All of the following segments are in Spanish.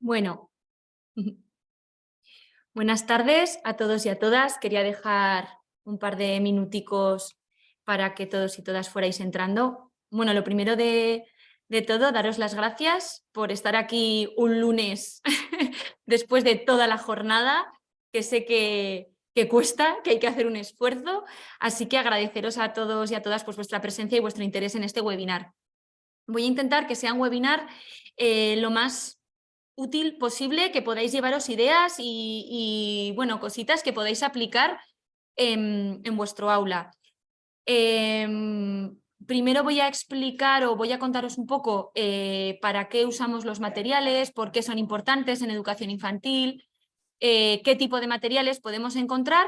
Bueno, buenas tardes a todos y a todas. Quería dejar un par de minuticos para que todos y todas fuerais entrando. Bueno, lo primero de todo, daros las gracias por estar aquí un lunes después de toda la jornada, que sé que cuesta, que hay que hacer un esfuerzo. Así que agradeceros a todos y a todas pues, vuestra presencia y vuestro interés en este webinar. Voy a intentar que sea un webinar lo más útil posible, que podáis llevaros ideas bueno, cositas que podáis aplicar en vuestro aula. Primero voy a explicar o voy a contaros un poco para qué usamos los materiales, por qué son importantes en educación infantil, qué tipo de materiales podemos encontrar.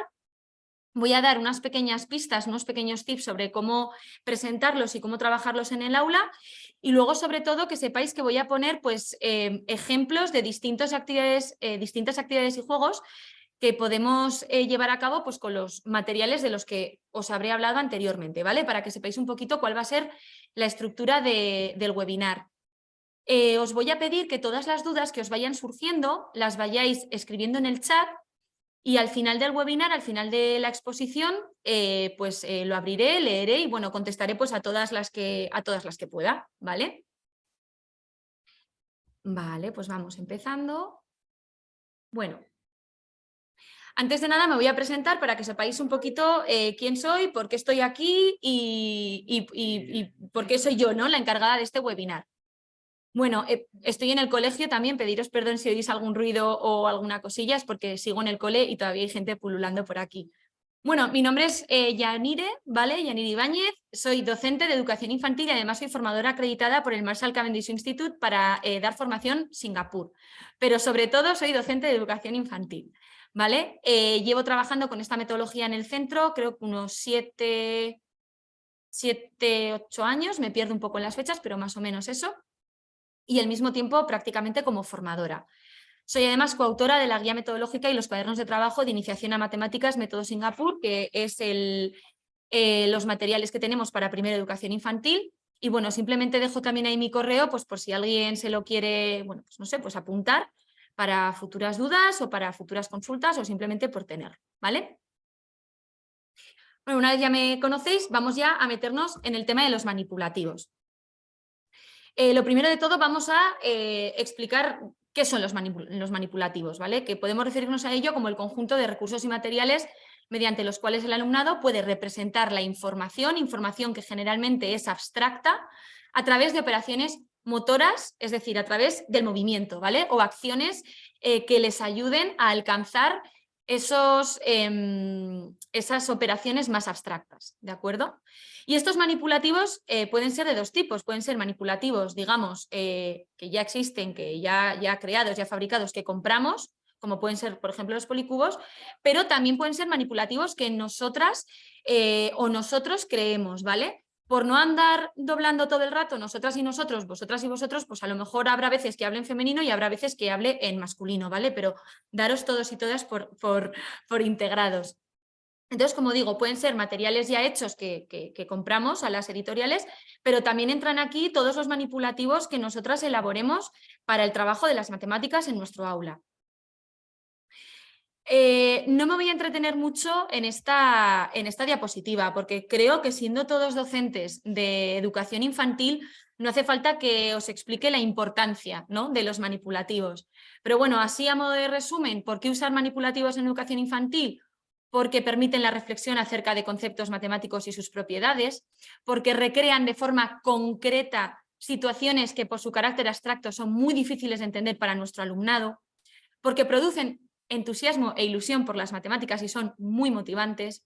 Voy a dar unas pequeñas pistas, unos pequeños tips sobre cómo presentarlos y cómo trabajarlos en el aula, y luego sobre todo que sepáis que voy a poner pues, ejemplos de distintas actividades y juegos que podemos llevar a cabo pues, con los materiales de los que os habré hablado anteriormente, ¿vale? Para que sepáis un poquito cuál va a ser la estructura del webinar. Os voy a pedir que todas las dudas que os vayan surgiendo las vayáis escribiendo en el chat. Y al final del webinar, al final de la exposición, lo abriré, leeré y bueno, contestaré pues a todas las que pueda, ¿vale? Vale, pues vamos empezando. Bueno, antes de nada me voy a presentar para que sepáis un poquito quién soy, por qué estoy aquí y por qué soy yo, ¿no?, la encargada de este webinar. Bueno, estoy en el colegio también, pediros perdón si oís algún ruido o alguna cosilla, es porque sigo en el cole y todavía hay gente pululando por aquí. Bueno, mi nombre es Yanire, ¿vale? Yanire Ibáñez, soy docente de educación infantil y además soy formadora acreditada por el Marshall Cavendish Institute para dar formación Singapur, pero sobre todo soy docente de educación infantil, ¿vale? Llevo trabajando con esta metodología en el centro, creo que unos 7, 8 años, me pierdo un poco en las fechas, pero más o menos eso, y al mismo tiempo prácticamente como formadora. Soy además coautora de la guía metodológica y los cuadernos de trabajo de iniciación a matemáticas método Singapur, que es los materiales que tenemos para primera educación infantil. Y bueno, simplemente dejo también ahí mi correo, pues por si alguien se lo quiere, bueno, pues no sé, pues apuntar para futuras dudas o para futuras consultas o simplemente por tenerlo, ¿vale? Bueno, una vez ya me conocéis, vamos ya a meternos en el tema de los manipulativos. Lo primero de todo vamos a explicar qué son los manipulativos, ¿vale? Que podemos referirnos a ello como el conjunto de recursos y materiales mediante los cuales el alumnado puede representar la información que generalmente es abstracta, a través de operaciones motoras, es decir, a través del movimiento, ¿vale? O acciones que les ayuden a alcanzar esas operaciones más abstractas, ¿de acuerdo? Y estos manipulativos pueden ser de dos tipos, pueden ser manipulativos, digamos, que ya existen, que ya creados, ya fabricados, que compramos, como pueden ser, por ejemplo, los policubos, pero también pueden ser manipulativos que nosotras o nosotros creemos, ¿vale? Por no andar doblando todo el rato, nosotras y nosotros, vosotras y vosotros, pues a lo mejor habrá veces que hable en femenino y habrá veces que hable en masculino, ¿vale? Pero daros todos y todas por integrados. Entonces, como digo, pueden ser materiales ya hechos que compramos a las editoriales, pero también entran aquí todos los manipulativos que nosotras elaboremos para el trabajo de las matemáticas en nuestro aula. No me voy a entretener mucho en esta diapositiva, porque creo que siendo todos docentes de educación infantil, no hace falta que os explique la importancia, ¿no?, de los manipulativos. Pero bueno, así a modo de resumen, ¿por qué usar manipulativos en educación infantil? Porque permiten la reflexión acerca de conceptos matemáticos y sus propiedades, porque recrean de forma concreta situaciones que por su carácter abstracto son muy difíciles de entender para nuestro alumnado, porque producen entusiasmo e ilusión por las matemáticas y son muy motivantes,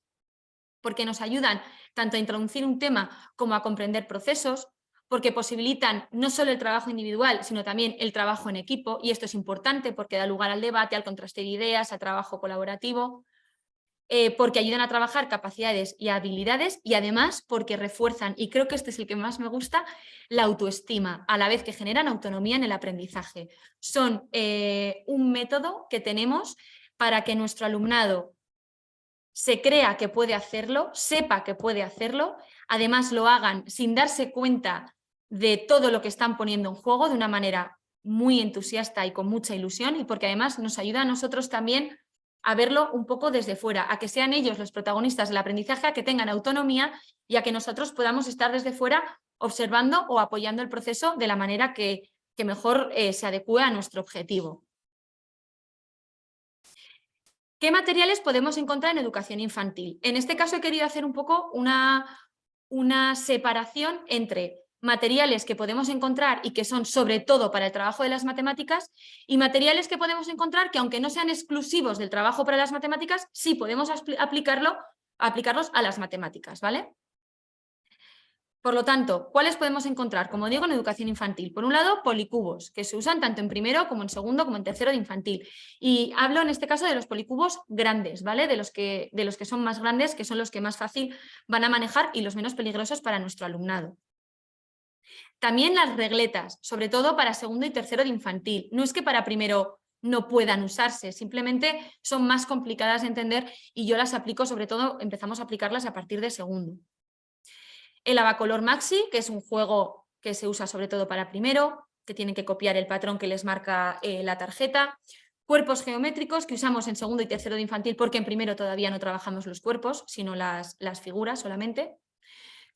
porque nos ayudan tanto a introducir un tema como a comprender procesos, porque posibilitan no solo el trabajo individual, sino también el trabajo en equipo, y esto es importante porque da lugar al debate, al contraste de ideas, al trabajo colaborativo, porque ayudan a trabajar capacidades y habilidades y además porque refuerzan, y creo que este es el que más me gusta, la autoestima, a la vez que generan autonomía en el aprendizaje. Son un método que tenemos para que nuestro alumnado se crea que puede hacerlo, sepa que puede hacerlo, además lo hagan sin darse cuenta de todo lo que están poniendo en juego de una manera muy entusiasta y con mucha ilusión, y porque además nos ayuda a nosotros también a verlo un poco desde fuera, a que sean ellos los protagonistas del aprendizaje, a que tengan autonomía y a que nosotros podamos estar desde fuera observando o apoyando el proceso de la manera que mejor se adecue a nuestro objetivo. ¿Qué materiales podemos encontrar en educación infantil? En este caso he querido hacer un poco una separación entre materiales que podemos encontrar y que son sobre todo para el trabajo de las matemáticas y materiales que podemos encontrar que, aunque no sean exclusivos del trabajo para las matemáticas, sí podemos aplicarlos a las matemáticas, ¿vale? Por lo tanto, ¿cuáles podemos encontrar? Como digo, en educación infantil. Por un lado, policubos, que se usan tanto en primero como en segundo como en tercero de infantil. Y hablo en este caso de los policubos grandes, ¿vale? De los que son más grandes, que son los que más fácil van a manejar y los menos peligrosos para nuestro alumnado. También las regletas, sobre todo para segundo y tercero de infantil. No es que para primero no puedan usarse, simplemente son más complicadas de entender y yo las aplico, sobre todo empezamos a aplicarlas a partir de segundo. El Abacolor Maxi, que es un juego que se usa sobre todo para primero, que tienen que copiar el patrón que les marca la tarjeta. Cuerpos geométricos que usamos en segundo y tercero de infantil porque en primero todavía no trabajamos los cuerpos, sino las figuras solamente.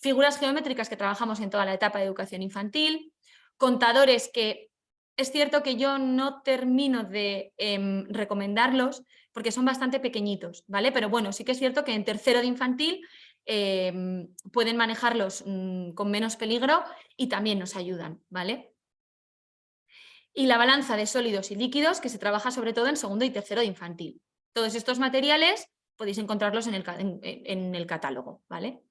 Figuras geométricas que trabajamos en toda la etapa de educación infantil. Contadores que es cierto que yo no termino de recomendarlos porque son bastante pequeñitos, ¿vale? Pero bueno, sí que es cierto que en tercero de infantil pueden manejarlos con menos peligro y también nos ayudan, ¿vale? Y la balanza de sólidos y líquidos que se trabaja sobre todo en segundo y tercero de infantil. Todos estos materiales podéis encontrarlos en el catálogo, ¿vale?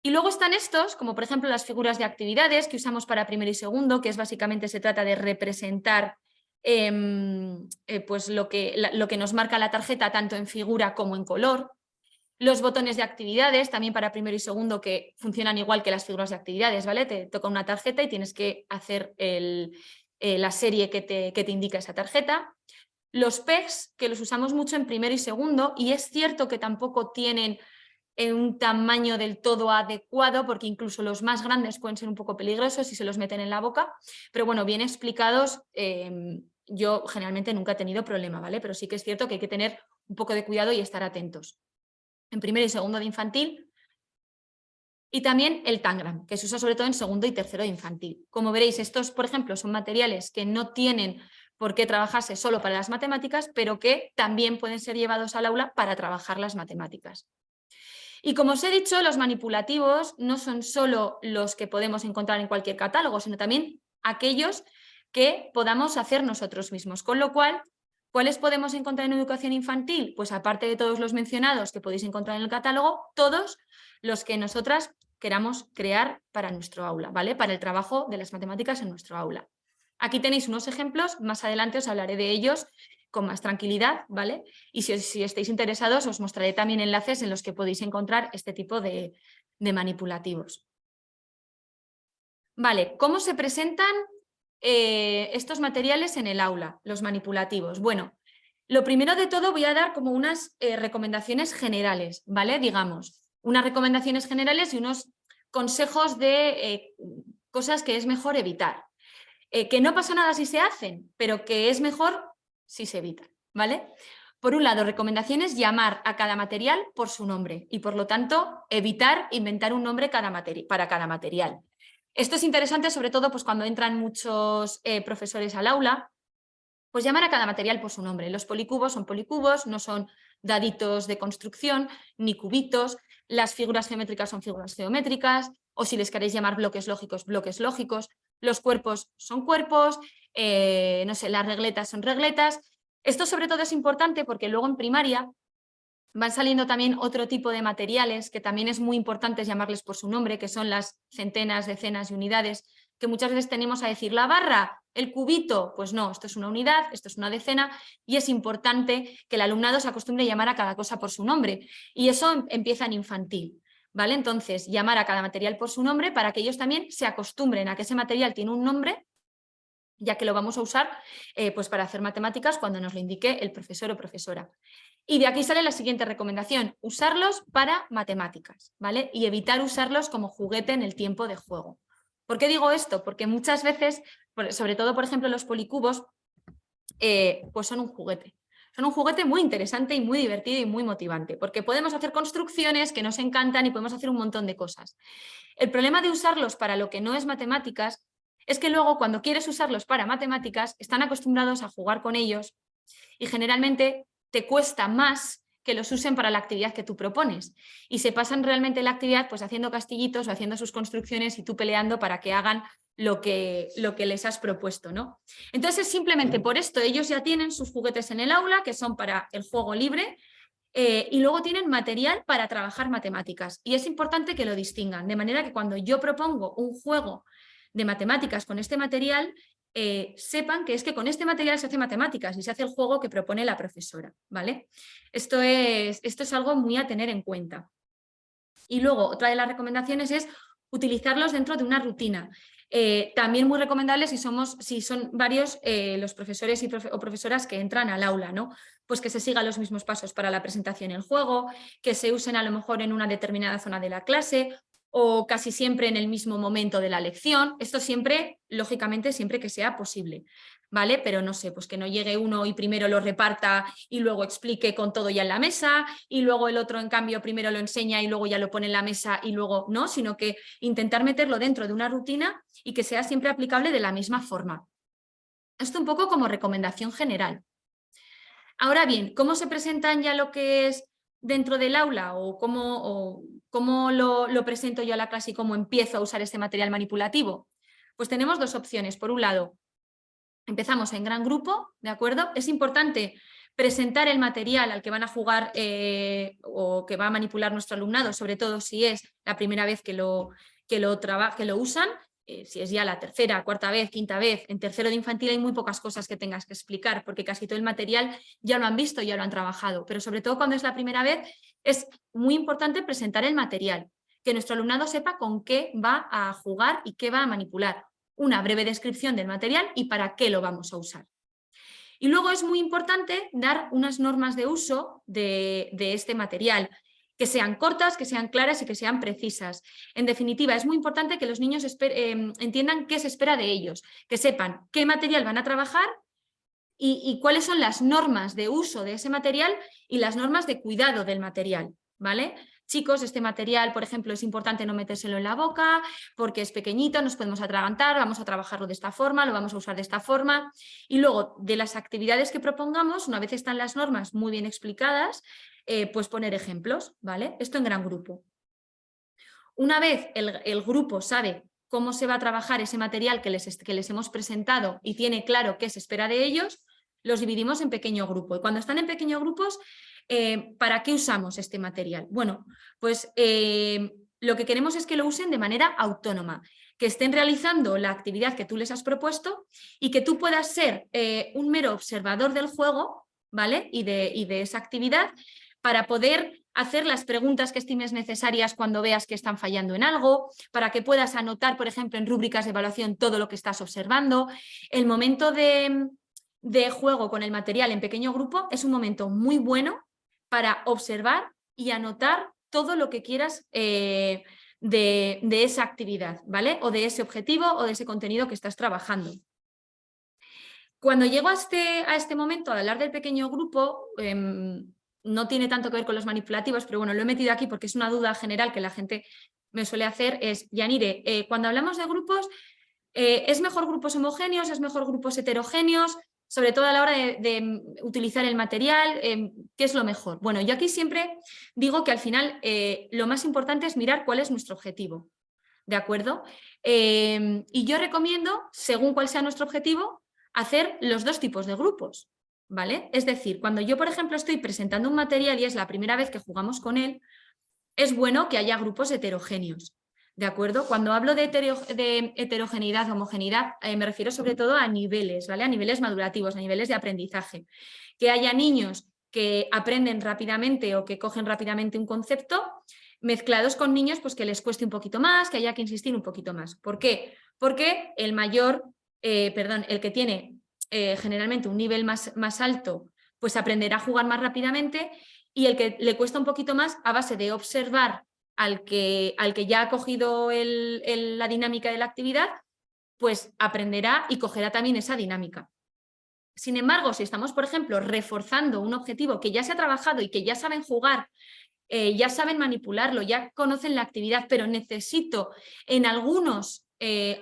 Y luego están estos, como por ejemplo las figuras de actividades que usamos para primero y segundo, que es básicamente se trata de representar pues lo que nos marca la tarjeta tanto en figura como en color. Los botones de actividades, también para primero y segundo, que funcionan igual que las figuras de actividades, ¿vale? Te toca una tarjeta y tienes que hacer la serie que te indica esa tarjeta. Los PEGs, que los usamos mucho en primero y segundo, y es cierto que tampoco tienen un tamaño del todo adecuado, porque incluso los más grandes pueden ser un poco peligrosos si se los meten en la boca, pero bueno, bien explicados, yo generalmente nunca he tenido problema, ¿vale? Pero sí que es cierto que hay que tener un poco de cuidado y estar atentos. En primero y segundo de infantil, y también el Tangram, que se usa sobre todo en segundo y tercero de infantil. Como veréis, estos, por ejemplo, son materiales que no tienen por qué trabajarse solo para las matemáticas, pero que también pueden ser llevados al aula para trabajar las matemáticas. Y como os he dicho, los manipulativos no son solo los que podemos encontrar en cualquier catálogo, sino también aquellos que podamos hacer nosotros mismos. Con lo cual, ¿cuáles podemos encontrar en educación infantil? Pues aparte de todos los mencionados que podéis encontrar en el catálogo, todos los que nosotras queramos crear para nuestro aula, ¿vale? Para el trabajo de las matemáticas en nuestro aula. Aquí tenéis unos ejemplos, más adelante os hablaré de ellos con más tranquilidad, ¿vale? Y si estáis interesados os mostraré también enlaces en los que podéis encontrar este tipo de manipulativos. Vale, ¿cómo se presentan estos materiales en el aula, los manipulativos? Bueno, lo primero de todo voy a dar como unas recomendaciones generales, ¿vale? Digamos, unas recomendaciones generales y unos consejos de cosas que es mejor evitar. Que no pasa nada si se hacen, pero que es mejor si se evitan, ¿vale? Por un lado, recomendaciones: llamar a cada material por su nombre y, por lo tanto, evitar inventar un nombre para cada material. Esto es interesante sobre todo pues, cuando entran muchos profesores al aula, pues llamar a cada material por su nombre. Los policubos son policubos, no son daditos de construcción ni cubitos. Las figuras geométricas son figuras geométricas, o si les queréis llamar bloques lógicos, bloques lógicos. Los cuerpos son cuerpos, no sé, las regletas son regletas. Esto sobre todo es importante porque luego en primaria van saliendo también otro tipo de materiales que también es muy importante llamarles por su nombre, que son las centenas, decenas y unidades, que muchas veces tenemos a decir la barra, el cubito. Pues no, esto es una unidad, esto es una decena, y es importante que el alumnado se acostumbre a llamar a cada cosa por su nombre. Y eso empieza en infantil, ¿vale? Entonces, llamar a cada material por su nombre para que ellos también se acostumbren a que ese material tiene un nombre, ya que lo vamos a usar pues para hacer matemáticas cuando nos lo indique el profesor o profesora. Y de aquí sale la siguiente recomendación: usarlos para matemáticas, ¿vale? Y evitar usarlos como juguete en el tiempo de juego. ¿Por qué digo esto? Porque muchas veces sobre todo, por ejemplo, los policubos, pues son un juguete. Son un juguete muy interesante y muy divertido y muy motivante, porque podemos hacer construcciones que nos encantan y podemos hacer un montón de cosas. El problema de usarlos para lo que no es matemáticas es que luego cuando quieres usarlos para matemáticas están acostumbrados a jugar con ellos y generalmente te cuesta más que los usen para la actividad que tú propones. Y se pasan realmente la actividad pues haciendo castillitos o haciendo sus construcciones y tú peleando para que hagan lo que les has propuesto, ¿no? Entonces, simplemente por esto ellos ya tienen sus juguetes en el aula, que son para el juego libre, y luego tienen material para trabajar matemáticas. Y es importante que lo distingan, de manera que cuando yo propongo un juego de matemáticas con este material, sepan que es que con este material se hace matemáticas y se hace el juego que propone la profesora, ¿vale? Esto es algo muy a tener en cuenta. Y luego, otra de las recomendaciones es utilizarlos dentro de una rutina. También muy recomendable si son varios los profesores o profesoras que entran al aula, ¿no? Pues que se sigan los mismos pasos para la presentación y el juego, que se usen a lo mejor en una determinada zona de la clase o casi siempre en el mismo momento de la lección. Esto siempre, lógicamente, siempre que sea posible, ¿vale? Pero no sé, pues que no llegue uno y primero lo reparta y luego explique con todo ya en la mesa y luego el otro, en cambio, primero lo enseña y luego ya lo pone en la mesa y luego no, sino que intentar meterlo dentro de una rutina y que sea siempre aplicable de la misma forma. Esto un poco como recomendación general. Ahora bien, ¿cómo se presentan ya lo que es dentro del aula o cómo lo presento yo a la clase y cómo empiezo a usar este material manipulativo? Pues tenemos dos opciones. Por un lado, empezamos en gran grupo, ¿de acuerdo? Es importante presentar el material al que van a jugar o que va a manipular nuestro alumnado, sobre todo si es la primera vez que lo usan. Si es ya la tercera, cuarta vez, quinta vez, en tercero de infantil hay muy pocas cosas que tengas que explicar porque casi todo el material ya lo han visto, ya lo han trabajado, pero sobre todo cuando es la primera vez es muy importante presentar el material, que nuestro alumnado sepa con qué va a jugar y qué va a manipular, una breve descripción del material y para qué lo vamos a usar. Y luego es muy importante dar unas normas de uso de este material, que sean cortas, que sean claras y que sean precisas. En definitiva, es muy importante que los niños entiendan qué se espera de ellos, que sepan qué material van a trabajar y cuáles son las normas de uso de ese material y las normas de cuidado del material, ¿vale? Chicos, este material, por ejemplo, es importante no metérselo en la boca porque es pequeñito, nos podemos atragantar, vamos a trabajarlo de esta forma, lo vamos a usar de esta forma. Y luego, de las actividades que propongamos, una vez están las normas muy bien explicadas, pues poner ejemplos, ¿vale? Esto en gran grupo. Una vez el grupo sabe cómo se va a trabajar ese material que les hemos presentado y tiene claro qué se espera de ellos, los dividimos en pequeño grupo. Y cuando están en pequeños grupos, ¿para qué usamos este material? Bueno, pues lo que queremos es que lo usen de manera autónoma, que estén realizando la actividad que tú les has propuesto y que tú puedas ser un mero observador del juego, ¿vale? Y de esa actividad para poder hacer las preguntas que estimes necesarias cuando veas que están fallando en algo, para que puedas anotar, por ejemplo, en rúbricas de evaluación todo lo que estás observando. El momento de juego con el material en pequeño grupo es un momento muy bueno para observar y anotar todo lo que quieras de esa actividad, ¿vale? O de ese objetivo o de ese contenido que estás trabajando. Cuando llego a este momento, al hablar del pequeño grupo, no tiene tanto que ver con los manipulativos, pero bueno, lo he metido aquí porque es una duda general que la gente me suele hacer, es, Yanire, cuando hablamos de grupos, ¿es mejor grupos homogéneos, es mejor grupos heterogéneos? Sobre todo a la hora de utilizar el material, ¿qué es lo mejor? Bueno, yo aquí siempre digo que al final lo más importante es mirar cuál es nuestro objetivo, ¿de acuerdo? Y yo recomiendo, según cuál sea nuestro objetivo, hacer los dos tipos de grupos, ¿vale? Es decir, cuando yo, por ejemplo, estoy presentando un material y es la primera vez que jugamos con él, es bueno que haya grupos heterogéneos, ¿de acuerdo? Cuando hablo de heterogeneidad, homogeneidad, me refiero sobre todo a niveles, ¿vale? A niveles madurativos, a niveles de aprendizaje. Que haya niños que aprenden rápidamente o que cogen rápidamente un concepto, mezclados con niños pues, que les cueste un poquito más, que haya que insistir un poquito más. ¿Por qué? Porque el que tiene generalmente un nivel más alto, pues aprenderá a jugar más rápidamente, y el que le cuesta un poquito más, a base de observar al que ya ha cogido la dinámica de la actividad, pues aprenderá y cogerá también esa dinámica. Sin embargo, si estamos, por ejemplo, reforzando un objetivo que ya se ha trabajado y que ya saben jugar, ya saben manipularlo, ya conocen la actividad, pero necesito en algunos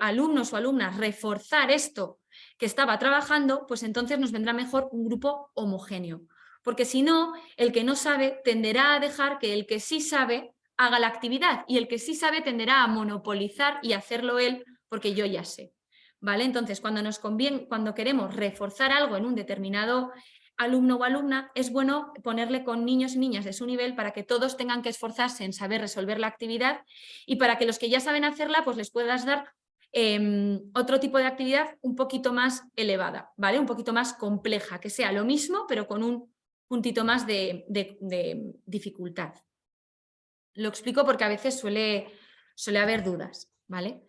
alumnos o alumnas reforzar esto que estaba trabajando, pues entonces nos vendrá mejor un grupo homogéneo. Porque si no, el que no sabe tenderá a dejar que el que sí sabe haga la actividad y el que sí sabe tenderá a monopolizar y hacerlo él porque yo ya sé. ¿Vale? Entonces, cuando nos conviene, cuando queremos reforzar algo en un determinado alumno o alumna, es bueno ponerle con niños y niñas de su nivel para que todos tengan que esforzarse en saber resolver la actividad y para que los que ya saben hacerla, pues les puedas dar otro tipo de actividad un poquito más elevada, ¿vale? Un poquito más compleja, que sea lo mismo, pero con un puntito más de dificultad. Lo explico porque a veces suele haber dudas, ¿vale?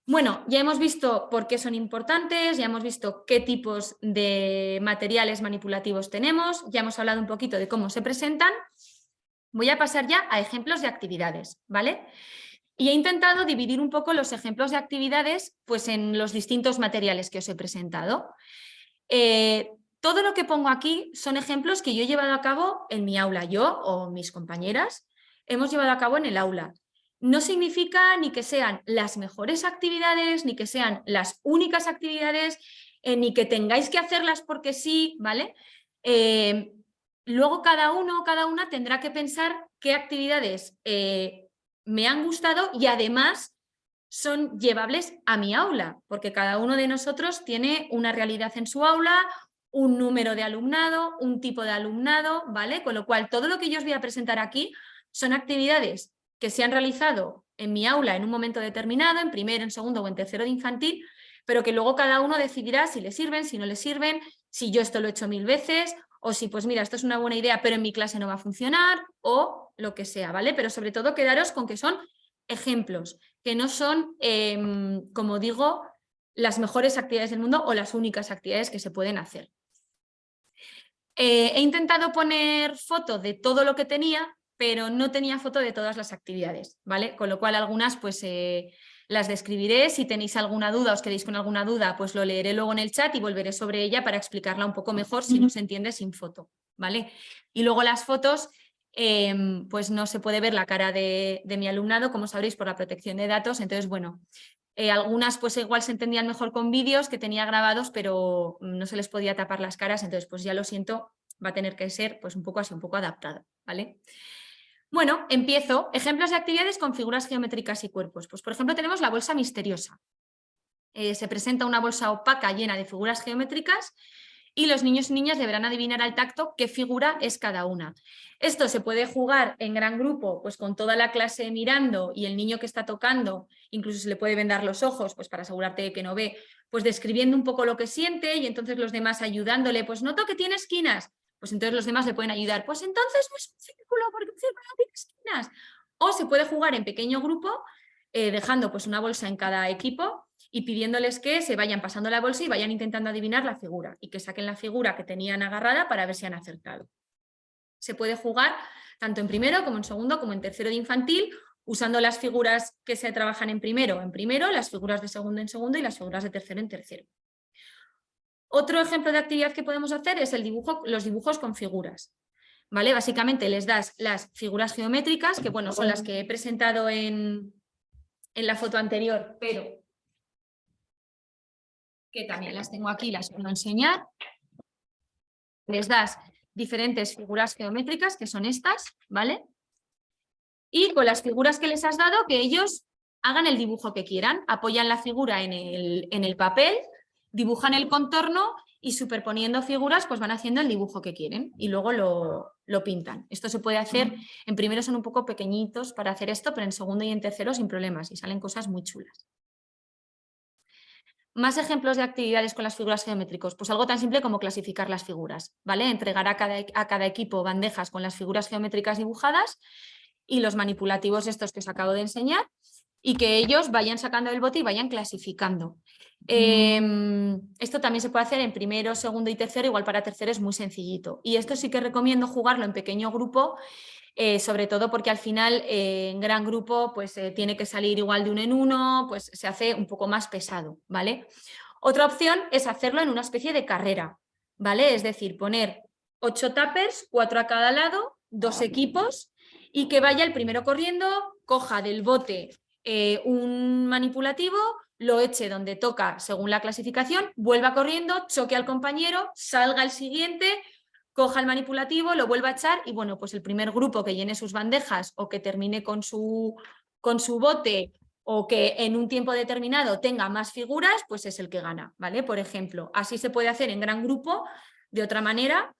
Bueno, ya hemos visto por qué son importantes, ya hemos visto qué tipos de materiales manipulativos tenemos, ya hemos hablado un poquito de cómo se presentan. Voy a pasar ya a ejemplos de actividades, ¿vale? Y he intentado dividir un poco los ejemplos de actividades pues, en los distintos materiales que os he presentado. Todo lo que pongo aquí son ejemplos que yo he llevado a cabo en mi aula, yo o mis compañeras hemos llevado a cabo en el aula. No significa ni que sean las mejores actividades, ni que sean las únicas actividades, ni que tengáis que hacerlas porque sí, ¿vale? Luego cada uno o cada una tendrá que pensar qué actividades me han gustado y además son llevables a mi aula, porque cada uno de nosotros tiene una realidad en su aula, un número de alumnado, un tipo de alumnado, ¿vale? Con lo cual, todo lo que yo os voy a presentar aquí son actividades que se han realizado en mi aula en un momento determinado, en primero, en segundo o en tercero de infantil, pero que luego cada uno decidirá si le sirven, si no le sirven, si yo esto lo he hecho 1000 veces, o si, pues mira, esto es una buena idea, pero en mi clase no va a funcionar, o lo que sea, ¿vale? Pero sobre todo quedaros con que son ejemplos, que no son, como digo, las mejores actividades del mundo o las únicas actividades que se pueden hacer. He intentado poner foto de todo lo que tenía, pero no tenía foto de todas las actividades, ¿vale? Con lo cual algunas pues las describiré. Si tenéis alguna duda, os quedéis con alguna duda, pues lo leeré luego en el chat y volveré sobre ella para explicarla un poco mejor si no se entiende sin foto, ¿vale? Y luego las fotos, pues no se puede ver la cara de mi alumnado, como sabréis, por la protección de datos. Entonces, bueno, algunas pues igual se entendían mejor con vídeos que tenía grabados, pero no se les podía tapar las caras, entonces pues ya lo siento, va a tener que ser pues un poco así, un poco adaptado, ¿vale? Bueno, empiezo. Ejemplos de actividades con figuras geométricas y cuerpos. Pues por ejemplo tenemos la bolsa misteriosa. Se presenta una bolsa opaca llena de figuras geométricas y los niños y niñas deberán adivinar al tacto qué figura es cada una. Esto se puede jugar en gran grupo, pues con toda la clase mirando y el niño que está tocando, incluso se le puede vendar los ojos, pues para asegurarte de que no ve, pues describiendo un poco lo que siente y entonces los demás ayudándole, pues noto que tiene esquinas, pues entonces los demás le pueden ayudar, pues entonces no es un círculo porque un círculo no tiene esquinas. O se puede jugar en pequeño grupo, dejando pues una bolsa en cada equipo y pidiéndoles que se vayan pasando la bolsa y vayan intentando adivinar la figura y que saquen la figura que tenían agarrada para ver si han acertado. Se puede jugar tanto en primero como en segundo como en tercero de infantil, usando las figuras que se trabajan en primero, las figuras de segundo en segundo y las figuras de tercero en tercero. Otro ejemplo de actividad que podemos hacer es los dibujos con figuras. ¿Vale? Básicamente les das las figuras geométricas, que bueno, son las que he presentado en la foto anterior, pero que también las tengo aquí, las puedo enseñar. Les das diferentes figuras geométricas, que son estas, ¿vale? Y con las figuras que les has dado, que ellos hagan el dibujo que quieran, apoyan la figura en el papel, dibujan el contorno y superponiendo figuras, pues van haciendo el dibujo que quieren y luego lo pintan. Esto se puede hacer, en primero son un poco pequeñitos para hacer esto, pero en segundo y en tercero sin problemas y salen cosas muy chulas. Más ejemplos de actividades con las figuras geométricas, pues algo tan simple como clasificar las figuras, ¿vale? Entregar a cada equipo bandejas con las figuras geométricas dibujadas y los manipulativos estos que os acabo de enseñar y que ellos vayan sacando el bote y vayan clasificando. Esto también se puede hacer en primero, segundo y tercero, igual para tercero es muy sencillito. Y esto sí que recomiendo jugarlo en pequeño grupo, sobre todo porque al final en gran grupo pues tiene que salir igual de uno en uno, pues se hace un poco más pesado, ¿vale? Otra opción es hacerlo en una especie de carrera, ¿vale? Es decir, poner 8 tuppers, 4 a cada lado, 2 equipos, y que vaya el primero corriendo, coja del bote un manipulativo, lo eche donde toca según la clasificación, vuelva corriendo, choque al compañero, salga el siguiente, coja el manipulativo, lo vuelva a echar y bueno, pues el primer grupo que llene sus bandejas o que termine con su bote o que en un tiempo determinado tenga más figuras, pues es el que gana, ¿vale? Por ejemplo, así se puede hacer en gran grupo de otra manera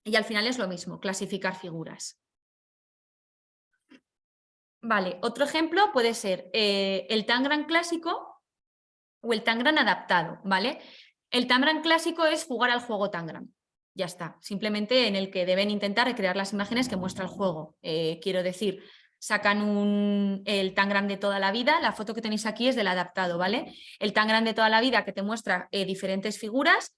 y al final es lo mismo, clasificar figuras. Vale, otro ejemplo puede ser el Tangram clásico o el Tangram adaptado, ¿vale? El Tangram clásico es jugar al juego Tangram. Ya está, simplemente en el que deben intentar recrear las imágenes que muestra el juego. Quiero decir, sacan el Tangram de toda la vida, la foto que tenéis aquí es del adaptado, ¿vale? El Tangram de toda la vida que te muestra diferentes figuras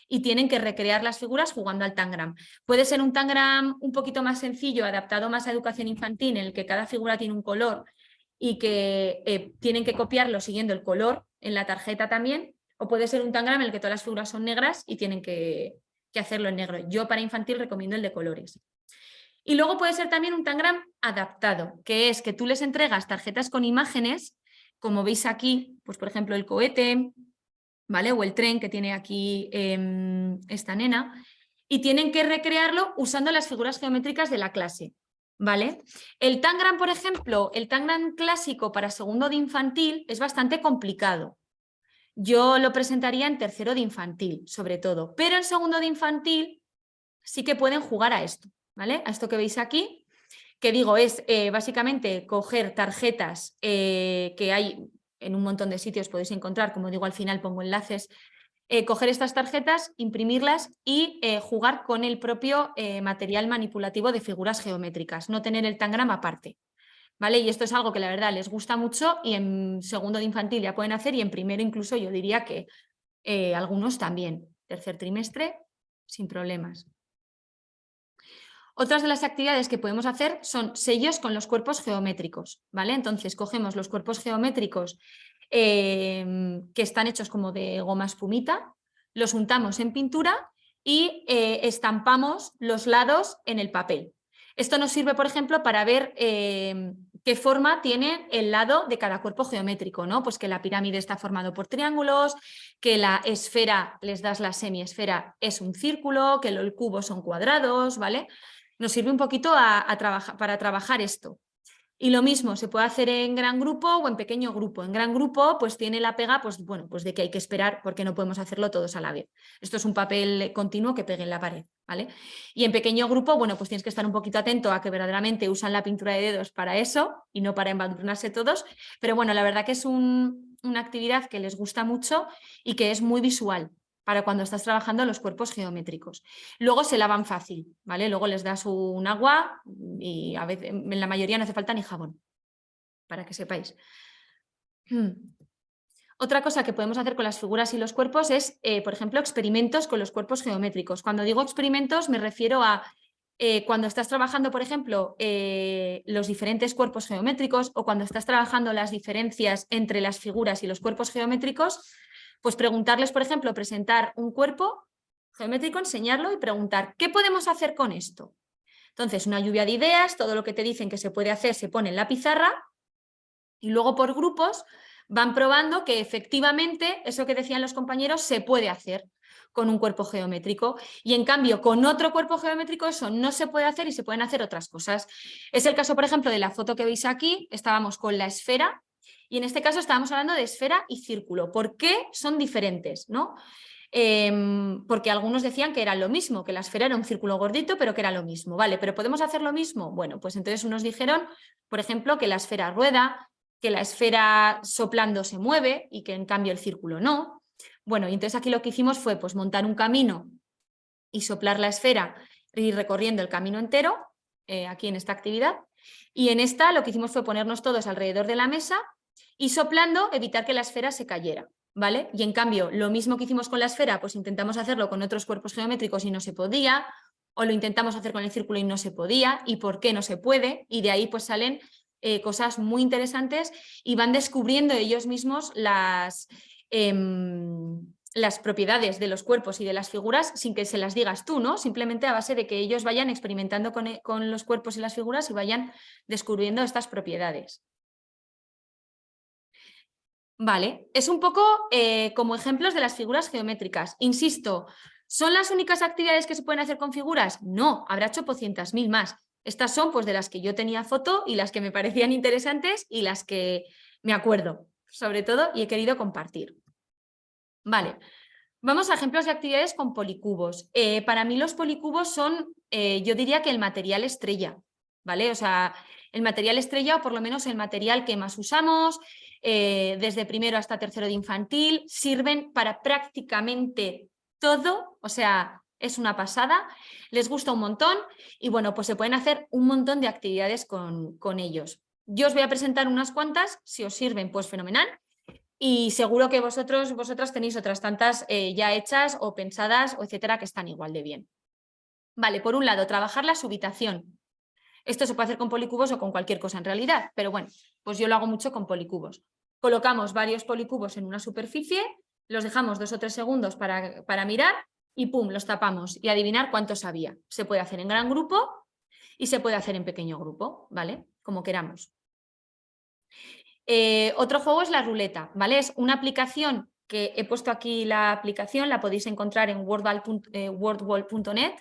y tienen que recrear las figuras jugando al Tangram. Puede ser un Tangram un poquito más sencillo, adaptado más a educación infantil, en el que cada figura tiene un color y que tienen que copiarlo siguiendo el color en la tarjeta también, o puede ser un Tangram en el que todas las figuras son negras y tienen que hacerlo en negro. Yo para infantil recomiendo el de colores. Y luego puede ser también un Tangram adaptado, que es que tú les entregas tarjetas con imágenes, como veis aquí, pues por ejemplo el cohete, ¿vale? O el tren que tiene aquí esta nena, y tienen que recrearlo usando las figuras geométricas de la clase, ¿vale? El Tangram, por ejemplo, el Tangram clásico para segundo de infantil es bastante complicado. Yo lo presentaría en tercero de infantil, sobre todo, pero en segundo de infantil sí que pueden jugar a esto, ¿vale? A esto que veis aquí, que digo es básicamente coger tarjetas que hay en un montón de sitios, podéis encontrar, como digo al final pongo enlaces, coger estas tarjetas, imprimirlas y jugar con el propio material manipulativo de figuras geométricas, no tener el Tangram aparte, ¿vale? Y esto es algo que la verdad les gusta mucho y en segundo de infantil ya pueden hacer y en primero incluso yo diría que algunos también, tercer trimestre, sin problemas. Otras de las actividades que podemos hacer son sellos con los cuerpos geométricos, ¿vale? Entonces cogemos los cuerpos geométricos que están hechos como de goma espumita, los untamos en pintura y estampamos los lados en el papel. Esto nos sirve, por ejemplo, para ver qué forma tiene el lado de cada cuerpo geométrico, ¿no? Pues que la pirámide está formado por triángulos, que la esfera, les das la semiesfera, es un círculo, que el cubo son cuadrados, ¿vale? Nos sirve un poquito para trabajar esto. Y lo mismo, se puede hacer en gran grupo o en pequeño grupo. En gran grupo, pues tiene la pega, pues bueno, pues de que hay que esperar porque no podemos hacerlo todos a la vez. Esto es un papel continuo que pegue en la pared, ¿vale? Y en pequeño grupo, bueno, pues tienes que estar un poquito atento a que verdaderamente usan la pintura de dedos para eso y no para embadurnarse todos. Pero bueno, la verdad que es una actividad que les gusta mucho y que es muy visual para cuando estás trabajando los cuerpos geométricos. Luego se lavan fácil, ¿vale? Luego les das un agua y a veces, en la mayoría no hace falta ni jabón, para que sepáis. Otra cosa que podemos hacer con las figuras y los cuerpos es, por ejemplo, experimentos con los cuerpos geométricos. Cuando digo experimentos me refiero a cuando estás trabajando, por ejemplo, los diferentes cuerpos geométricos o cuando estás trabajando las diferencias entre las figuras y los cuerpos geométricos, pues preguntarles, por ejemplo, presentar un cuerpo geométrico, enseñarlo y preguntar, ¿qué podemos hacer con esto? Entonces, una lluvia de ideas, todo lo que te dicen que se puede hacer se pone en la pizarra y luego por grupos van probando que efectivamente eso que decían los compañeros se puede hacer con un cuerpo geométrico y en cambio con otro cuerpo geométrico eso no se puede hacer y se pueden hacer otras cosas. Es el caso, por ejemplo, de la foto que veis aquí, estábamos con la esfera y en este caso estábamos hablando de esfera y círculo. ¿Por qué son diferentes? ¿No? Porque algunos decían que era lo mismo, que la esfera era un círculo gordito, pero que era lo mismo. Vale, ¿pero podemos hacer lo mismo? Bueno, pues entonces unos dijeron, por ejemplo, que la esfera rueda, que la esfera soplando se mueve y que en cambio el círculo no. Bueno, y entonces aquí lo que hicimos fue pues montar un camino y soplar la esfera y ir recorriendo el camino entero, aquí en esta actividad. Y en esta lo que hicimos fue ponernos todos alrededor de la mesa y soplando evitar que la esfera se cayera. ¿vale? Y en cambio, lo mismo que hicimos con la esfera, pues intentamos hacerlo con otros cuerpos geométricos y no se podía, o lo intentamos hacer con el círculo y no se podía, y por qué no se puede, y de ahí pues salen cosas muy interesantes y van descubriendo ellos mismos las propiedades de los cuerpos y de las figuras sin que se las digas tú, ¿no? Simplemente a base de que ellos vayan experimentando con los cuerpos y las figuras y vayan descubriendo estas propiedades. Vale, es un poco como ejemplos de las figuras geométricas. Insisto, ¿son las únicas actividades que se pueden hacer con figuras? No, habrá 800.000 más. Estas son pues de las que yo tenía foto y las que me parecían interesantes y las que me acuerdo, sobre todo, y he querido compartir. Vale, vamos a ejemplos de actividades con policubos. Para mí los policubos son, yo diría que el material estrella, ¿vale? O sea, el material estrella o por lo menos el material que más usamos, desde primero hasta tercero de infantil, sirven para prácticamente todo, o sea, es una pasada, les gusta un montón y bueno, pues se pueden hacer un montón de actividades con ellos. Yo os voy a presentar unas cuantas, si os sirven, pues fenomenal. Y seguro que vosotras tenéis otras tantas ya hechas o pensadas, o etcétera, que están igual de bien. Vale, por un lado, trabajar la subitación. Esto se puede hacer con policubos o con cualquier cosa en realidad, pero bueno, pues yo lo hago mucho con policubos. Colocamos varios policubos en una superficie, los dejamos 2 o 3 segundos para mirar y pum, los tapamos y adivinar cuántos había. Se puede hacer en gran grupo y se puede hacer en pequeño grupo, ¿vale? Como queramos. Otro juego es la ruleta, ¿vale? Es una aplicación que he puesto aquí la aplicación, la podéis encontrar en wordwall.net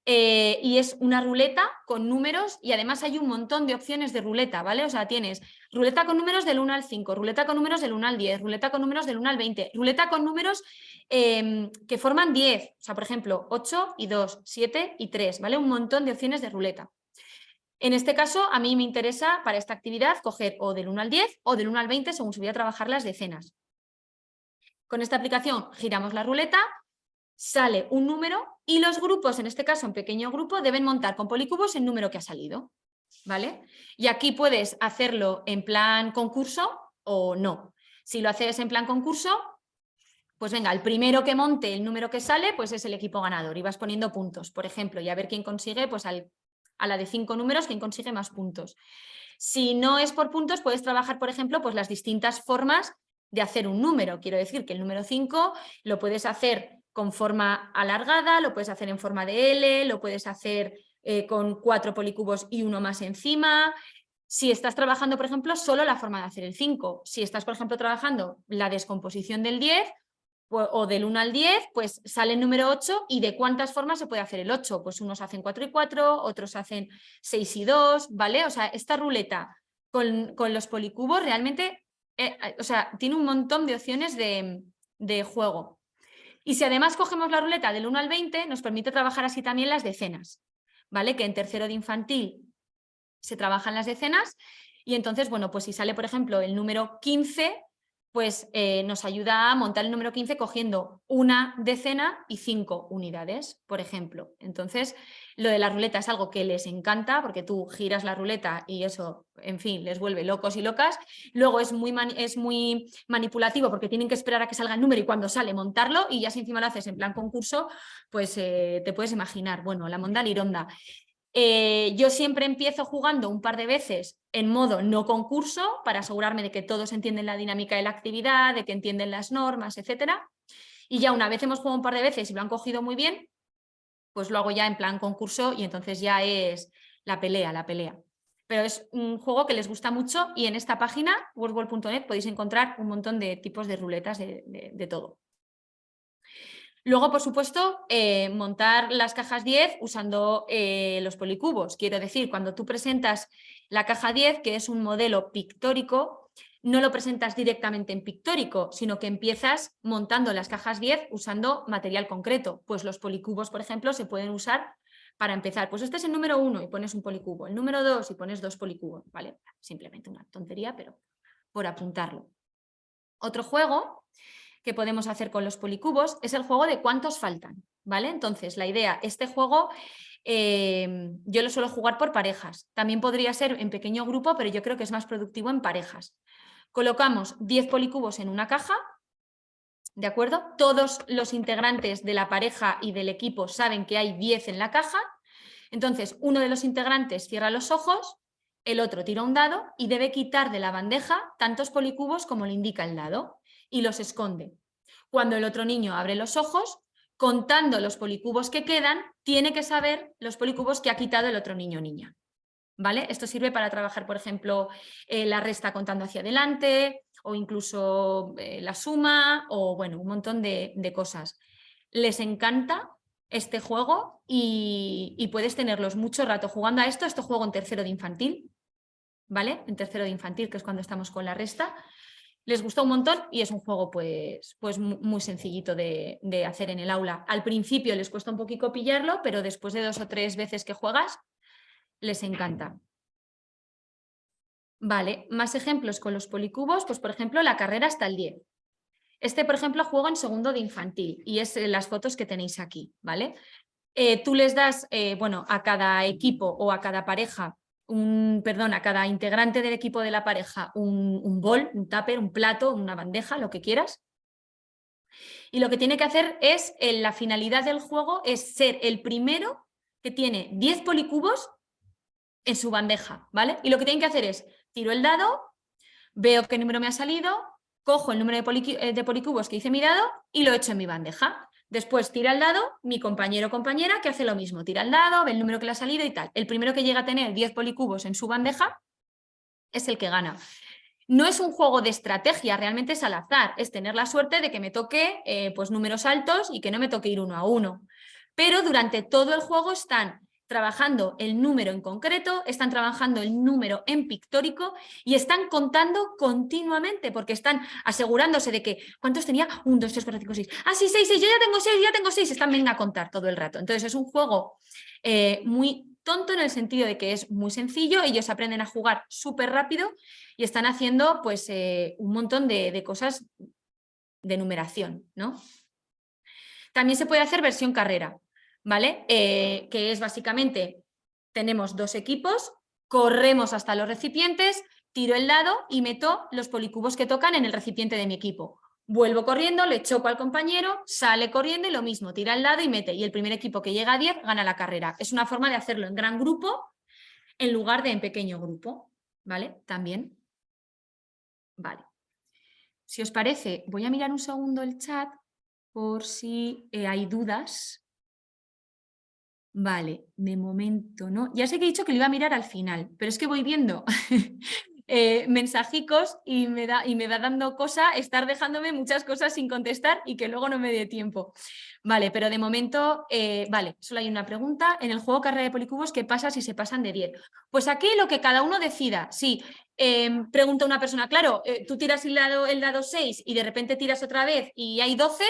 y es una ruleta con números y además hay un montón de opciones de ruleta, ¿vale? O sea, tienes ruleta con números del 1 al 5, ruleta con números del 1 al 10, ruleta con números del 1 al 20, ruleta con números que forman 10, o sea, por ejemplo, 8 y 2, 7 y 3, ¿vale? Un montón de opciones de ruleta. En este caso, a mí me interesa para esta actividad coger o del 1 al 10 o del 1 al 20 según se voy a trabajar las decenas. Con esta aplicación giramos la ruleta, sale un número y los grupos, en este caso en pequeño grupo, deben montar con policubos el número que ha salido, ¿vale? Y aquí puedes hacerlo en plan concurso o no. Si lo haces en plan concurso, pues venga, el primero que monte el número que sale, pues es el equipo ganador y vas poniendo puntos, por ejemplo, y a ver quién consigue, pues a la de 5 números, quién consigue más puntos. Si no es por puntos, puedes trabajar, por ejemplo, pues las distintas formas de hacer un número. Quiero decir que el número 5 lo puedes hacer con forma alargada, lo puedes hacer en forma de L, lo puedes hacer con 4 policubos y uno más encima. Si estás trabajando, por ejemplo, solo la forma de hacer el 5. Si estás, por ejemplo, trabajando la descomposición del 10, o del 1 al 10, pues sale el número 8 y de cuántas formas se puede hacer el 8. Pues unos hacen 4 y 4, otros hacen 6 y 2, ¿vale? O sea, esta ruleta con los policubos realmente, o sea, tiene un montón de opciones de juego. Y si además cogemos la ruleta del 1 al 20, nos permite trabajar así también las decenas, ¿vale? Que en tercero de infantil se trabajan las decenas y entonces, bueno, pues si sale, por ejemplo, el número 15, pues nos ayuda a montar el número 15 cogiendo una decena y 5 unidades, por ejemplo. Entonces, lo de la ruleta es algo que les encanta porque tú giras la ruleta y eso, en fin, les vuelve locos y locas. Luego es muy manipulativo porque tienen que esperar a que salga el número y cuando sale montarlo y ya si encima lo haces en plan concurso, pues te puedes imaginar, bueno, la monda lironda. Yo siempre empiezo jugando un par de veces en modo no concurso para asegurarme de que todos entienden la dinámica de la actividad, de que entienden las normas, etcétera. Y ya una vez hemos jugado un par de veces y lo han cogido muy bien, pues lo hago ya en plan concurso y entonces ya es la pelea. Pero es un juego que les gusta mucho y en esta página, wordwall.net, podéis encontrar un montón de tipos de ruletas de todo. Luego, por supuesto, montar las cajas 10 usando los policubos. Quiero decir, cuando tú presentas la caja 10, que es un modelo pictórico, no lo presentas directamente en pictórico, sino que empiezas montando las cajas 10 usando material concreto. Pues los policubos, por ejemplo, se pueden usar para empezar. Pues este es el número 1 y pones un policubo, el número 2 y pones 2 policubos, ¿vale? Simplemente una tontería, pero por apuntarlo. Otro juego que podemos hacer con los policubos es el juego de cuántos faltan, ¿vale? Entonces, la idea, este juego yo lo suelo jugar por parejas. También podría ser en pequeño grupo, pero yo creo que es más productivo en parejas. Colocamos 10 policubos en una caja ¿De acuerdo? Todos los integrantes de la pareja y del equipo saben que hay 10 en la caja. Entonces, uno de los integrantes cierra los ojos, el otro tira un dado y debe quitar de la bandeja tantos policubos como le indica el dado y los esconde. Cuando el otro niño abre los ojos, contando los policubos que quedan, tiene que saber los policubos que ha quitado el otro niño o niña. ¿Vale? Esto sirve para trabajar, por ejemplo, la resta contando hacia adelante o incluso la suma o, bueno, un montón de cosas. Les encanta este juego y puedes tenerlos mucho rato jugando a esto. Esto juego en tercero de infantil, ¿vale? En tercero de infantil, que es cuando estamos con la resta. Les gusta un montón y es un juego pues muy sencillito de hacer en el aula. Al principio les cuesta un poquito pillarlo, pero después de 2 o 3 veces que juegas, les encanta. Vale, más ejemplos con los policubos, pues por ejemplo la carrera hasta el 10. Este, por ejemplo, juego en segundo de infantil y es las fotos que tenéis aquí, ¿vale? Tú les das, bueno, a cada equipo o a cada pareja, a cada integrante del equipo de la pareja un bol, un tupper, un plato, una bandeja, lo que quieras. Y lo que tiene que hacer es, la finalidad del juego es ser el primero que tiene 10 policubos en su bandeja, ¿vale? Y lo que tienen que hacer es, tiro el dado, veo qué número me ha salido, cojo el número de policubos que hice mi dado y lo echo en mi bandeja. Después tira el dado, mi compañero o compañera que hace lo mismo, tira el dado, ve el número que le ha salido y tal. El primero que llega a tener 10 policubos en su bandeja es el que gana. No es un juego de estrategia, realmente es al azar, es tener la suerte de que me toque pues números altos y que no me toque ir 1 a 1. Pero durante todo el juego están trabajando el número en concreto, están trabajando el número en pictórico y están contando continuamente porque están asegurándose de que ¿cuántos tenía? 1, 2, 3, 4, 5, 6. Ah, sí, 6, 6, yo ya tengo 6, están venga a contar todo el rato. Entonces es un juego muy tonto en el sentido de que es muy sencillo, ellos aprenden a jugar súper rápido y están haciendo pues un montón de cosas de numeración, ¿no? También se puede hacer versión carrera, ¿vale? Que es básicamente, tenemos 2 equipos, corremos hasta los recipientes, tiro el dado y meto los policubos que tocan en el recipiente de mi equipo. Vuelvo corriendo, le choco al compañero, sale corriendo y lo mismo, tira el dado y mete. Y el primer equipo que llega a 10 gana la carrera. Es una forma de hacerlo en gran grupo en lugar de en pequeño grupo, ¿vale? También. Vale. Si os parece, voy a mirar un segundo el chat por si hay dudas. Vale, de momento no. Ya sé que he dicho que lo iba a mirar al final, pero es que voy viendo mensajicos y me va dando cosa estar dejándome muchas cosas sin contestar y que luego no me dé tiempo. Vale, pero de momento, vale, solo hay una pregunta. En el juego carrera de policubos, ¿qué pasa si se pasan de 10? Pues aquí lo que cada uno decida. Sí, pregunta una persona, claro, tú tiras el dado 6 y de repente tiras otra vez y hay 12,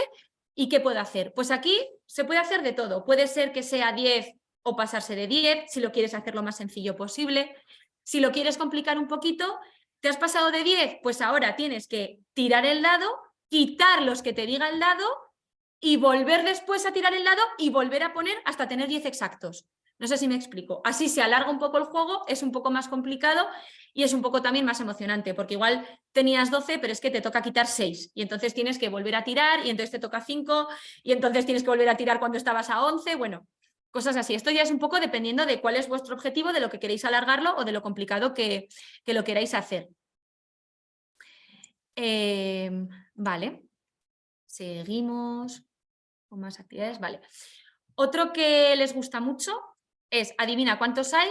¿y qué puedo hacer? Pues aquí se puede hacer de todo. Puede ser que sea 10 o pasarse de 10, si lo quieres hacer lo más sencillo posible. Si lo quieres complicar un poquito, ¿te has pasado de 10? Pues ahora tienes que tirar el dado, quitar los que te diga el dado y volver después a tirar el dado y volver a poner hasta tener 10 exactos. No sé si me explico. Así se alarga un poco el juego, es un poco más complicado y es un poco también más emocionante, porque igual tenías 12, pero es que te toca quitar 6 y entonces tienes que volver a tirar y entonces te toca 5 y entonces tienes que volver a tirar cuando estabas a 11, bueno, cosas así. Esto ya es un poco dependiendo de cuál es vuestro objetivo, de lo que queréis alargarlo o de lo complicado que lo queráis hacer. Vale, seguimos con más actividades. Vale. Otro que les gusta mucho es, adivina cuántos hay,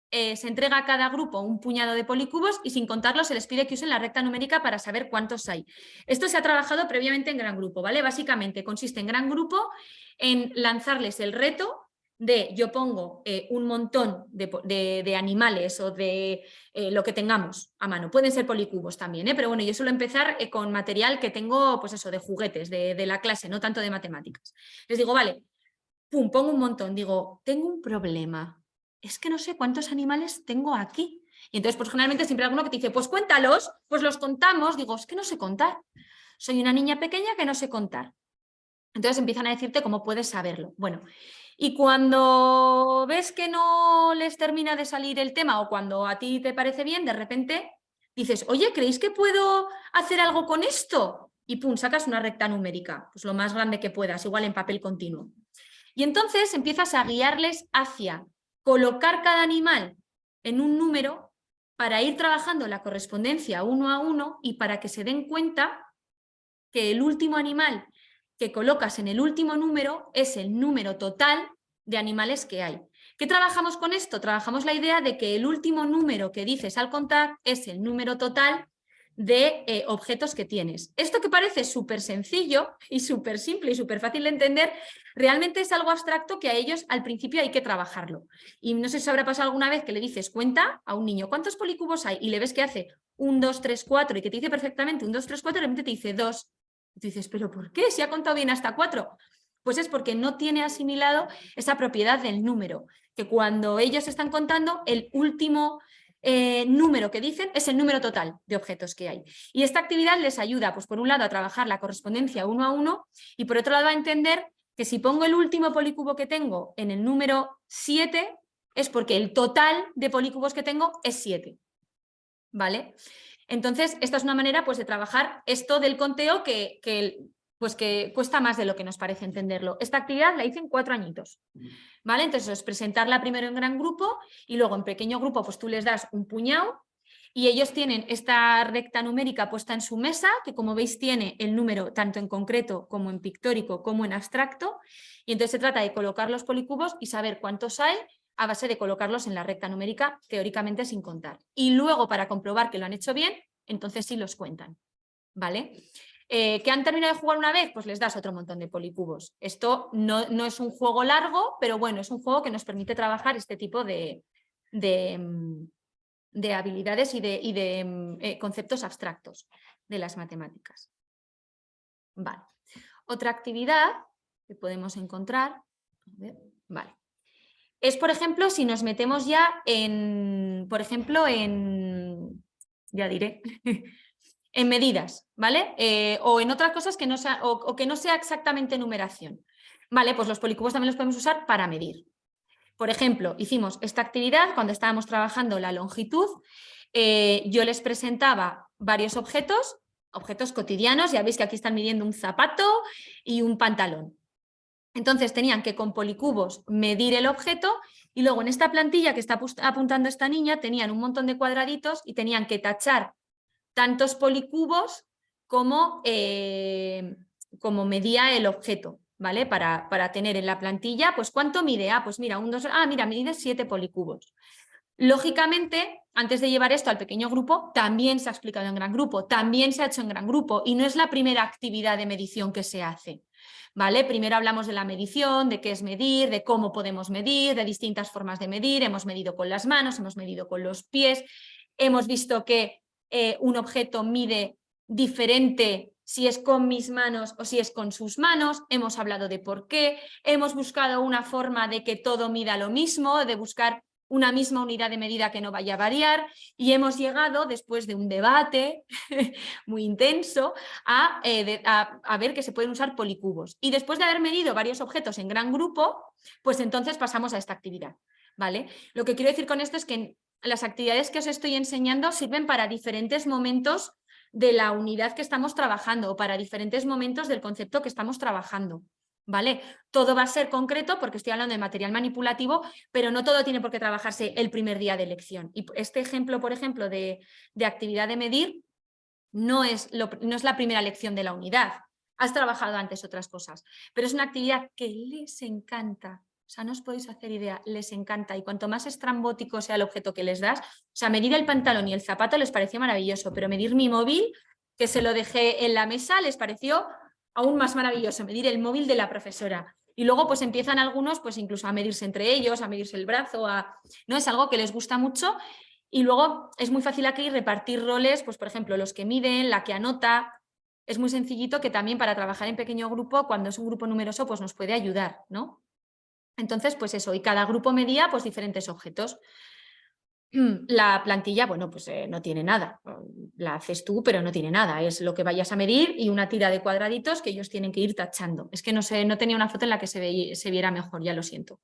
se entrega a cada grupo un puñado de policubos y sin contarlos se les pide que usen la recta numérica para saber cuántos hay. Esto se ha trabajado previamente en gran grupo, ¿vale? Básicamente consiste en gran grupo en lanzarles el reto de yo pongo un montón de animales o de lo que tengamos a mano. Pueden ser policubos también, pero bueno, yo suelo empezar con material que tengo, pues eso, de juguetes, de la clase, no tanto de matemáticas. Les digo, vale, pum, pongo un montón, digo, tengo un problema, es que no sé cuántos animales tengo aquí. Y entonces, pues generalmente siempre hay alguno que te dice, pues cuéntalos, pues los contamos. Digo, es que no sé contar, soy una niña pequeña que no sé contar. Entonces empiezan a decirte cómo puedes saberlo. Bueno, y cuando ves que no les termina de salir el tema o cuando a ti te parece bien, de repente dices, oye, ¿creéis que puedo hacer algo con esto? y pum, sacas una recta numérica, pues lo más grande que puedas, igual en papel continuo. Y entonces empiezas a guiarles hacia colocar cada animal en un número para ir trabajando la correspondencia uno a uno y para que se den cuenta que el último animal que colocas en el último número es el número total de animales que hay. ¿Qué trabajamos con esto? Trabajamos la idea de que el último número que dices al contar es el número total de objetos que tienes. Esto que parece súper sencillo y súper simple y súper fácil de entender, realmente es algo abstracto que a ellos al principio hay que trabajarlo. Y no sé si os habrá pasado alguna vez que le dices cuenta a un niño ¿cuántos policubos hay? Y le ves que hace 1, 2, 3, 4 y que te dice perfectamente 1, 2, 3, 4 y de repente te dice 2. Y tú dices, ¿pero por qué? Si ha contado bien hasta 4. Pues es porque no tiene asimilado esa propiedad del número, que cuando ellos están contando, el último número que dicen es el número total de objetos que hay. Y esta actividad les ayuda, pues por un lado, a trabajar la correspondencia uno a uno y por otro lado a entender que si pongo el último polícubo que tengo en el número 7 es porque el total de polícubos que tengo es 7. ¿Vale? Entonces, esta es una manera pues, de trabajar esto del conteo que cuesta más de lo que nos parece entenderlo. Esta actividad la hice en 4 añitos. ¿Vale? Entonces, es presentarla primero en gran grupo y luego en pequeño grupo pues tú les das un puñado y ellos tienen esta recta numérica puesta en su mesa, que como veis tiene el número tanto en concreto como en pictórico como en abstracto, y entonces se trata de colocar los policubos y saber cuántos hay a base de colocarlos en la recta numérica, teóricamente sin contar. Y luego, para comprobar que lo han hecho bien, entonces sí los cuentan. ¿Vale? ¿Que han terminado de jugar una vez? Pues les das otro montón de policubos. Esto no es un juego largo, pero bueno, es un juego que nos permite trabajar este tipo de habilidades y de conceptos abstractos de las matemáticas. Vale. Otra actividad que podemos encontrar, a ver, vale, es, por ejemplo, si nos metemos ya en, por ejemplo, ya diré, en medidas, ¿vale? O en otras cosas que no sea, o que no sea exactamente numeración. Vale, pues los policubos también los podemos usar para medir. Por ejemplo, hicimos esta actividad cuando estábamos trabajando la longitud. Yo les presentaba varios objetos cotidianos, ya veis que aquí están midiendo un zapato y un pantalón. Entonces tenían que con policubos medir el objeto y luego en esta plantilla que está apuntando esta niña tenían un montón de cuadraditos y tenían que tachar tantos policubos como medía el objeto, ¿vale? Para tener en la plantilla, pues ¿cuánto mide? Ah, pues mira, mira, mide 7 policubos. Lógicamente, antes de llevar esto al pequeño grupo, también se ha explicado en gran grupo, también se ha hecho en gran grupo y no es la primera actividad de medición que se hace. ¿Vale? Primero hablamos de la medición, de qué es medir, de cómo podemos medir, de distintas formas de medir. Hemos medido con las manos, hemos medido con los pies, hemos visto que un objeto mide diferente si es con mis manos o si es con sus manos, hemos hablado de por qué, hemos buscado una forma de que todo mida lo mismo, de buscar una misma unidad de medida que no vaya a variar y hemos llegado, después de un debate muy intenso, a ver que se pueden usar policubos. Y después de haber medido varios objetos en gran grupo, pues entonces pasamos a esta actividad. ¿Vale? Lo que quiero decir con esto es que las actividades que os estoy enseñando sirven para diferentes momentos de la unidad que estamos trabajando o para diferentes momentos del concepto que estamos trabajando. ¿Vale? Todo va a ser concreto porque estoy hablando de material manipulativo, pero no todo tiene por qué trabajarse el primer día de lección. Y este ejemplo, por ejemplo, de actividad de medir no es la primera lección de la unidad. Has trabajado antes otras cosas, pero es una actividad que les encanta. O sea, no os podéis hacer idea, les encanta. Y cuanto más estrambótico sea el objeto que les das, o sea, medir el pantalón y el zapato les pareció maravilloso, pero medir mi móvil, que se lo dejé en la mesa, les pareció aún más maravilloso, medir el móvil de la profesora. Y luego pues empiezan algunos pues incluso a medirse entre ellos, a medirse el brazo, ¿no? Es algo que les gusta mucho. Y luego es muy fácil aquí repartir roles, pues por ejemplo, los que miden, la que anota. Es muy sencillito que también para trabajar en pequeño grupo, cuando es un grupo numeroso, pues nos puede ayudar, ¿no? Entonces, pues eso, y cada grupo medía pues diferentes objetos. La plantilla, bueno, pues no tiene nada. La haces tú, pero no tiene nada. Es lo que vayas a medir y una tira de cuadraditos que ellos tienen que ir tachando. Es que no sé, no tenía una foto en la que se viera mejor, ya lo siento.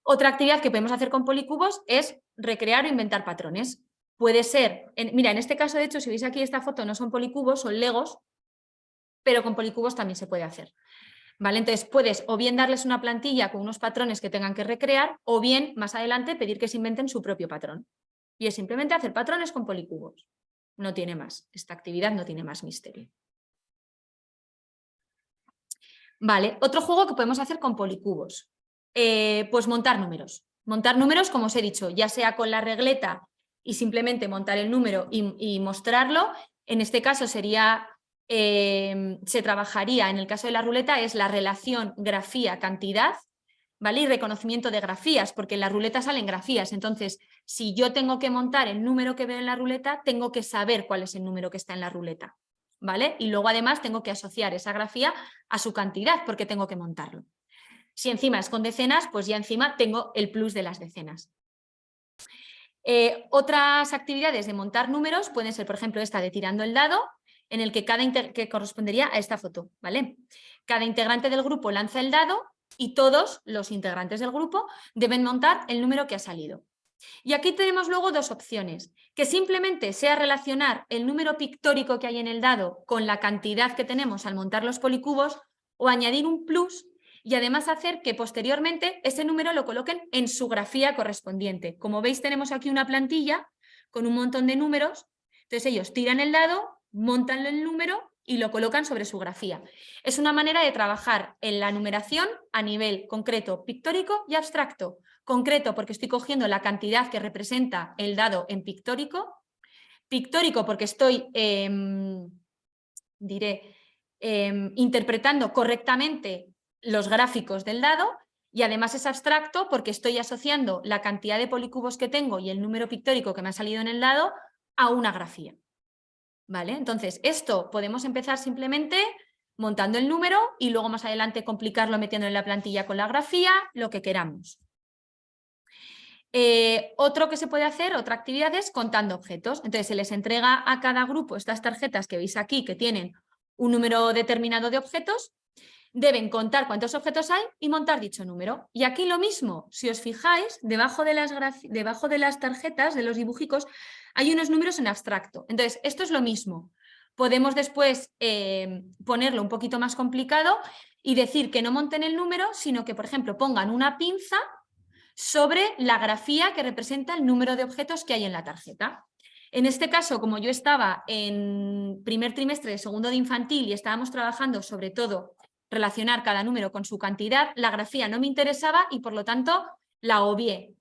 Otra actividad que podemos hacer con policubos es recrear o inventar patrones. Puede ser, mira, en este caso, de hecho, si veis aquí esta foto, no son policubos, son legos, pero con policubos también se puede hacer. ¿Vale? Entonces puedes o bien darles una plantilla con unos patrones que tengan que recrear, o bien más adelante pedir que se inventen su propio patrón. Y es simplemente hacer patrones con policubos. No tiene más. Esta actividad no tiene más misterio. Vale, otro juego que podemos hacer con policubos. Pues montar números. Montar números, como os he dicho, ya sea con la regleta y simplemente montar el número y mostrarlo. En este caso sería, se trabajaría, en el caso de la ruleta, es la relación grafía-cantidad, ¿vale? Y reconocimiento de grafías, porque en la ruleta salen grafías. Entonces, si yo tengo que montar el número que veo en la ruleta, tengo que saber cuál es el número que está en la ruleta, ¿vale? Y luego además tengo que asociar esa grafía a su cantidad, porque tengo que montarlo. Si encima es con decenas, pues ya encima tengo el plus de las decenas. Otras actividades de montar números pueden ser, por ejemplo, esta de tirando el dado, en el que que correspondería a esta foto, ¿vale? Cada integrante del grupo lanza el dado y todos los integrantes del grupo deben montar el número que ha salido. Y aquí tenemos luego dos opciones, que simplemente sea relacionar el número pictórico que hay en el dado con la cantidad que tenemos al montar los policubos, o añadir un plus y además hacer que posteriormente ese número lo coloquen en su grafía correspondiente. Como veis, tenemos aquí una plantilla con un montón de números, entonces ellos tiran el dado, montan el número y lo colocan sobre su grafía. Es una manera de trabajar en la numeración a nivel concreto, pictórico y abstracto. Concreto porque estoy cogiendo la cantidad que representa el dado en pictórico. Pictórico porque estoy, interpretando correctamente los gráficos del dado, y además es abstracto porque estoy asociando la cantidad de policubos que tengo y el número pictórico que me ha salido en el dado a una grafía. ¿Vale? Entonces, esto podemos empezar simplemente montando el número y luego más adelante complicarlo metiendo en la plantilla con la grafía, lo que queramos. Otro que se puede hacer, otra actividad, es contando objetos. Entonces se les entrega a cada grupo estas tarjetas que veis aquí, que tienen un número determinado de objetos, deben contar cuántos objetos hay y montar dicho número. Y aquí lo mismo, si os fijáis, debajo de las tarjetas, de los dibujicos, hay unos números en abstracto. Entonces, esto es lo mismo. Podemos después ponerlo un poquito más complicado y decir que no monten el número, sino que, por ejemplo, pongan una pinza sobre la grafía que representa el número de objetos que hay en la tarjeta. En este caso, como yo estaba en primer trimestre de segundo de infantil y estábamos trabajando sobre todo relacionar cada número con su cantidad, la grafía no me interesaba y por lo tanto la obvié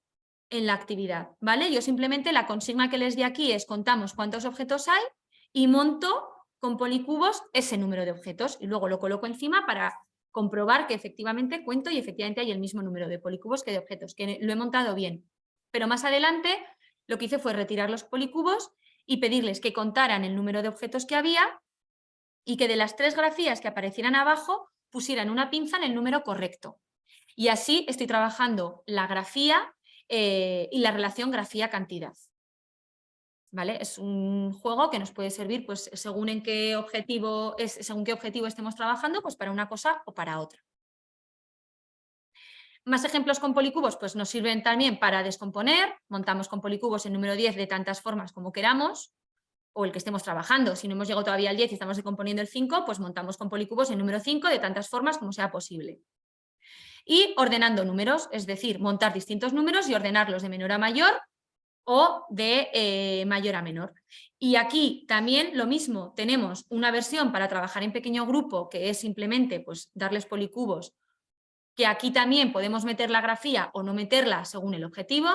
en la actividad, ¿vale? Yo simplemente la consigna que les di aquí es contamos cuántos objetos hay y monto con policubos ese número de objetos y luego lo coloco encima para comprobar que efectivamente cuento y efectivamente hay el mismo número de policubos que de objetos, que lo he montado bien. Pero más adelante lo que hice fue retirar los policubos y pedirles que contaran el número de objetos que había y que de las 3 grafías que aparecieran abajo pusieran una pinza en el número correcto. Y así estoy trabajando la grafía y la relación grafía-cantidad. ¿Vale? Es un juego que nos puede servir pues, según qué objetivo estemos trabajando, pues para una cosa o para otra. Más ejemplos con policubos, pues nos sirven también para descomponer. Montamos con policubos el número 10 de tantas formas como queramos, o el que estemos trabajando. Si no hemos llegado todavía al 10 y estamos descomponiendo el 5, pues montamos con policubos el número 5 de tantas formas como sea posible. Y ordenando números, es decir, montar distintos números y ordenarlos de menor a mayor o de mayor a menor. Y aquí también lo mismo, tenemos una versión para trabajar en pequeño grupo, que es simplemente pues, darles policubos, que aquí también podemos meter la grafía o no meterla según el objetivo.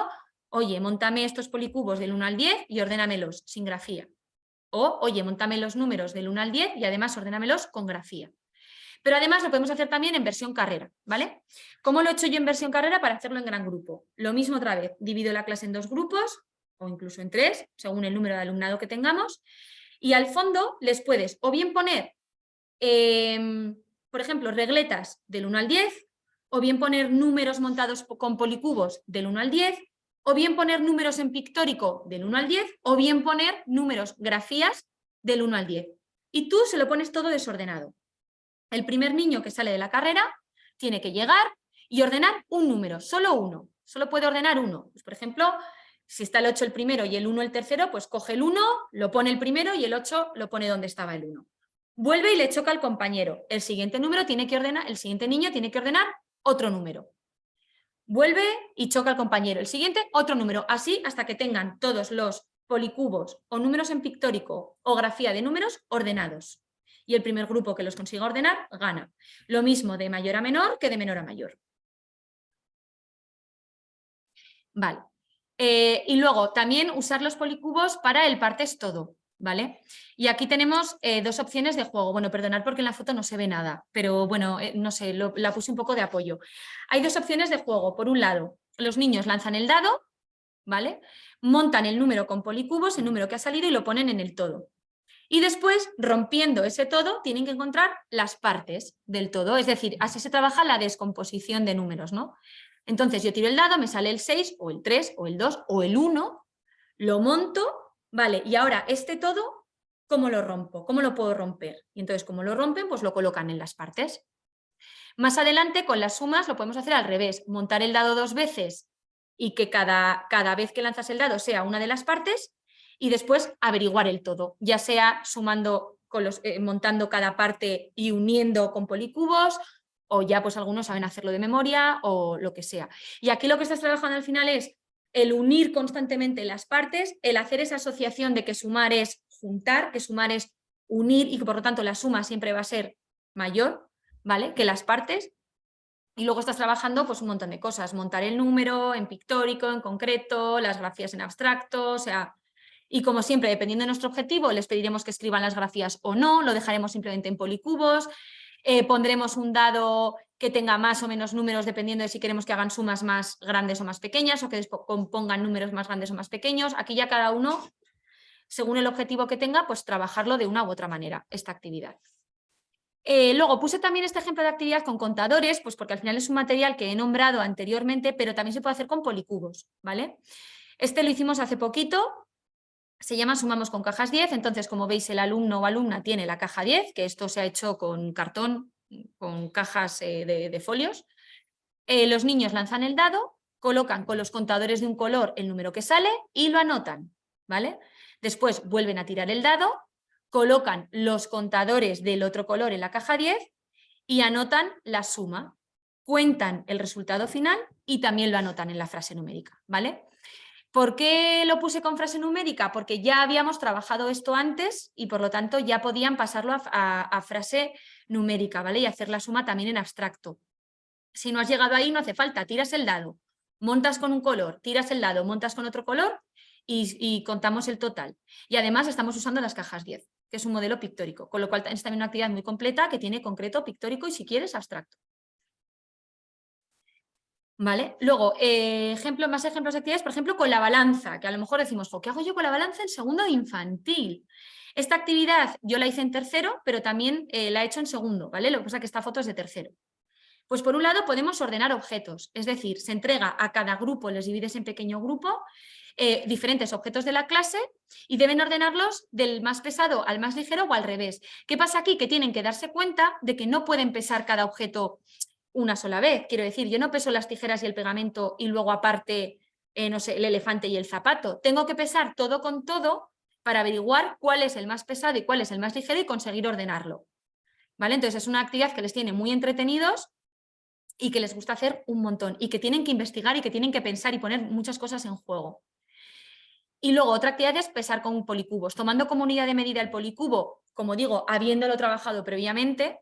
Oye, móntame estos policubos del 1 al 10 y ordénamelos sin grafía. O, oye, móntame los números del 1 al 10 y además ordénamelos con grafía. Pero además lo podemos hacer también en versión carrera, ¿vale? ¿Cómo lo he hecho yo en versión carrera para hacerlo en gran grupo? Lo mismo otra vez, divido la clase en 2 grupos o incluso en 3, según el número de alumnado que tengamos, y al fondo les puedes o bien poner, por ejemplo, regletas del 1 al 10, o bien poner números montados con policubos del 1 al 10, o bien poner números en pictórico del 1 al 10, o bien poner números, grafías del 1 al 10. Y tú se lo pones todo desordenado. El primer niño que sale de la carrera tiene que llegar y ordenar un número, solo uno. Solo puede ordenar uno. Pues, por ejemplo, si está el 8 el primero y el 1 el tercero, pues coge el 1, lo pone el primero y el 8 lo pone donde estaba el 1. vuelve y le choca al compañero. El siguiente niño tiene que ordenar otro número. Vuelve y choca al compañero. El siguiente, otro número. Así hasta que tengan todos los policubos o números en pictórico o grafía de números ordenados. Y el primer grupo que los consiga ordenar gana. Lo mismo de mayor a menor que de menor a mayor. Vale. Y luego también usar los policubos para el partes todo. ¿Vale? Y aquí tenemos dos opciones de juego. Bueno, perdonad porque en la foto no se ve nada, pero bueno, no sé, la puse un poco de apoyo. Hay dos opciones de juego. Por un lado, los niños lanzan el dado, ¿vale? Montan el número con policubos, el número que ha salido, y lo ponen en el todo. Y después, rompiendo ese todo, tienen que encontrar las partes del todo. Es decir, así se trabaja la descomposición de números, ¿no? Entonces yo tiro el dado, me sale el 6, o el 3, o el 2, o el 1, lo monto. Vale, y ahora este todo, ¿cómo lo rompo? ¿Cómo lo puedo romper? Y entonces, como lo rompen, pues lo colocan en las partes. Más adelante, con las sumas, lo podemos hacer al revés. Montar el dado 2 veces y que cada vez que lanzas el dado sea una de las partes y después averiguar el todo, ya sea sumando, montando cada parte y uniendo con policubos, o ya pues algunos saben hacerlo de memoria o lo que sea. Y aquí lo que estás trabajando al final es el unir constantemente las partes, el hacer esa asociación de que sumar es juntar, que sumar es unir y que por lo tanto la suma siempre va a ser mayor, ¿vale? Que las partes. Y luego estás trabajando pues un montón de cosas, montar el número en pictórico, en concreto, las grafías en abstracto, o sea, y como siempre, dependiendo de nuestro objetivo, les pediremos que escriban las grafías o no, lo dejaremos simplemente en policubos, pondremos un dado que tenga más o menos números dependiendo de si queremos que hagan sumas más grandes o más pequeñas o que compongan números más grandes o más pequeños. Aquí ya cada uno, según el objetivo que tenga, pues trabajarlo de una u otra manera, esta actividad. Luego puse también este ejemplo de actividad con contadores, pues porque al final es un material que he nombrado anteriormente, pero también se puede hacer con policubos, ¿vale? Este lo hicimos hace poquito, se llama Sumamos con cajas 10, entonces como veis el alumno o alumna tiene la caja 10, que esto se ha hecho con cartón, con cajas de folios. Los niños lanzan el dado, colocan con los contadores de un color el número que sale y lo anotan, ¿vale? Después vuelven a tirar el dado, colocan los contadores del otro color en la caja 10 y anotan la suma, cuentan el resultado final y también lo anotan en la frase numérica, ¿vale? ¿Por qué lo puse con frase numérica? Porque ya habíamos trabajado esto antes y por lo tanto ya podían pasarlo a frase numérica, ¿vale? Y hacer la suma también en abstracto. Si no has llegado ahí, no hace falta, tiras el dado, montas con un color, tiras el dado, montas con otro color y contamos el total. Y además estamos usando las cajas 10, que es un modelo pictórico, con lo cual es también una actividad muy completa que tiene concreto, pictórico y si quieres abstracto. ¿Vale? Luego, más ejemplos de actividades, por ejemplo, con la balanza, que a lo mejor decimos, ¿qué hago yo con la balanza en segundo de infantil? Esta actividad yo la hice en tercero, pero también la he hecho en segundo, ¿vale? Lo que pasa es que esta foto es de tercero. Pues por un lado podemos ordenar objetos, es decir, se entrega a cada grupo, les divides en pequeño grupo, diferentes objetos de la clase y deben ordenarlos del más pesado al más ligero o al revés. ¿Qué pasa aquí? Que tienen que darse cuenta de que no pueden pesar cada objeto una sola vez. Quiero decir, yo no peso las tijeras y el pegamento y luego aparte, no sé, el elefante y el zapato. Tengo que pesar todo con todo para averiguar cuál es el más pesado y cuál es el más ligero y conseguir ordenarlo. ¿Vale? Entonces es una actividad que les tiene muy entretenidos y que les gusta hacer un montón y que tienen que investigar y que tienen que pensar y poner muchas cosas en juego. Y luego otra actividad es pesar con policubos, tomando como unidad de medida el policubo, como digo, habiéndolo trabajado previamente,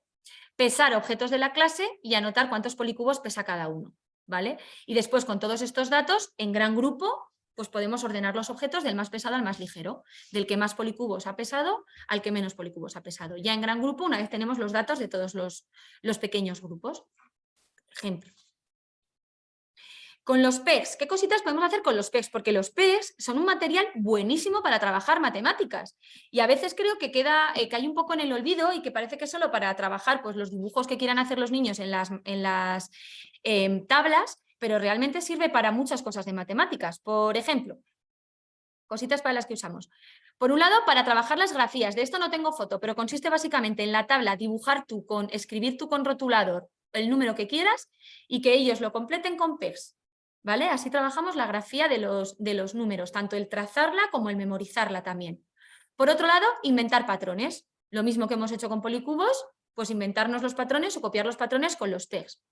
pesar objetos de la clase y anotar cuántos policubos pesa cada uno, ¿vale? Y después con todos estos datos, en gran grupo, pues podemos ordenar los objetos del más pesado al más ligero, del que más policubos ha pesado al que menos policubos ha pesado. Ya en gran grupo, una vez tenemos los datos de todos los pequeños grupos. Ejemplo. Con los PEGs, ¿qué cositas podemos hacer con los PEGs? Porque los PEGs son un material buenísimo para trabajar matemáticas y a veces creo que cae un poco en el olvido y que parece que es solo para trabajar pues, los dibujos que quieran hacer los niños en las tablas, pero realmente sirve para muchas cosas de matemáticas. Por ejemplo, cositas para las que usamos. Por un lado, para trabajar las grafías. De esto no tengo foto, pero consiste básicamente en la tabla escribir tú con rotulador el número que quieras y que ellos lo completen con PEGs. ¿Vale? Así trabajamos la grafía de los números, tanto el trazarla como el memorizarla también. Por otro lado, inventar patrones. Lo mismo que hemos hecho con policubos, pues inventarnos los patrones o copiar los patrones con los pegs.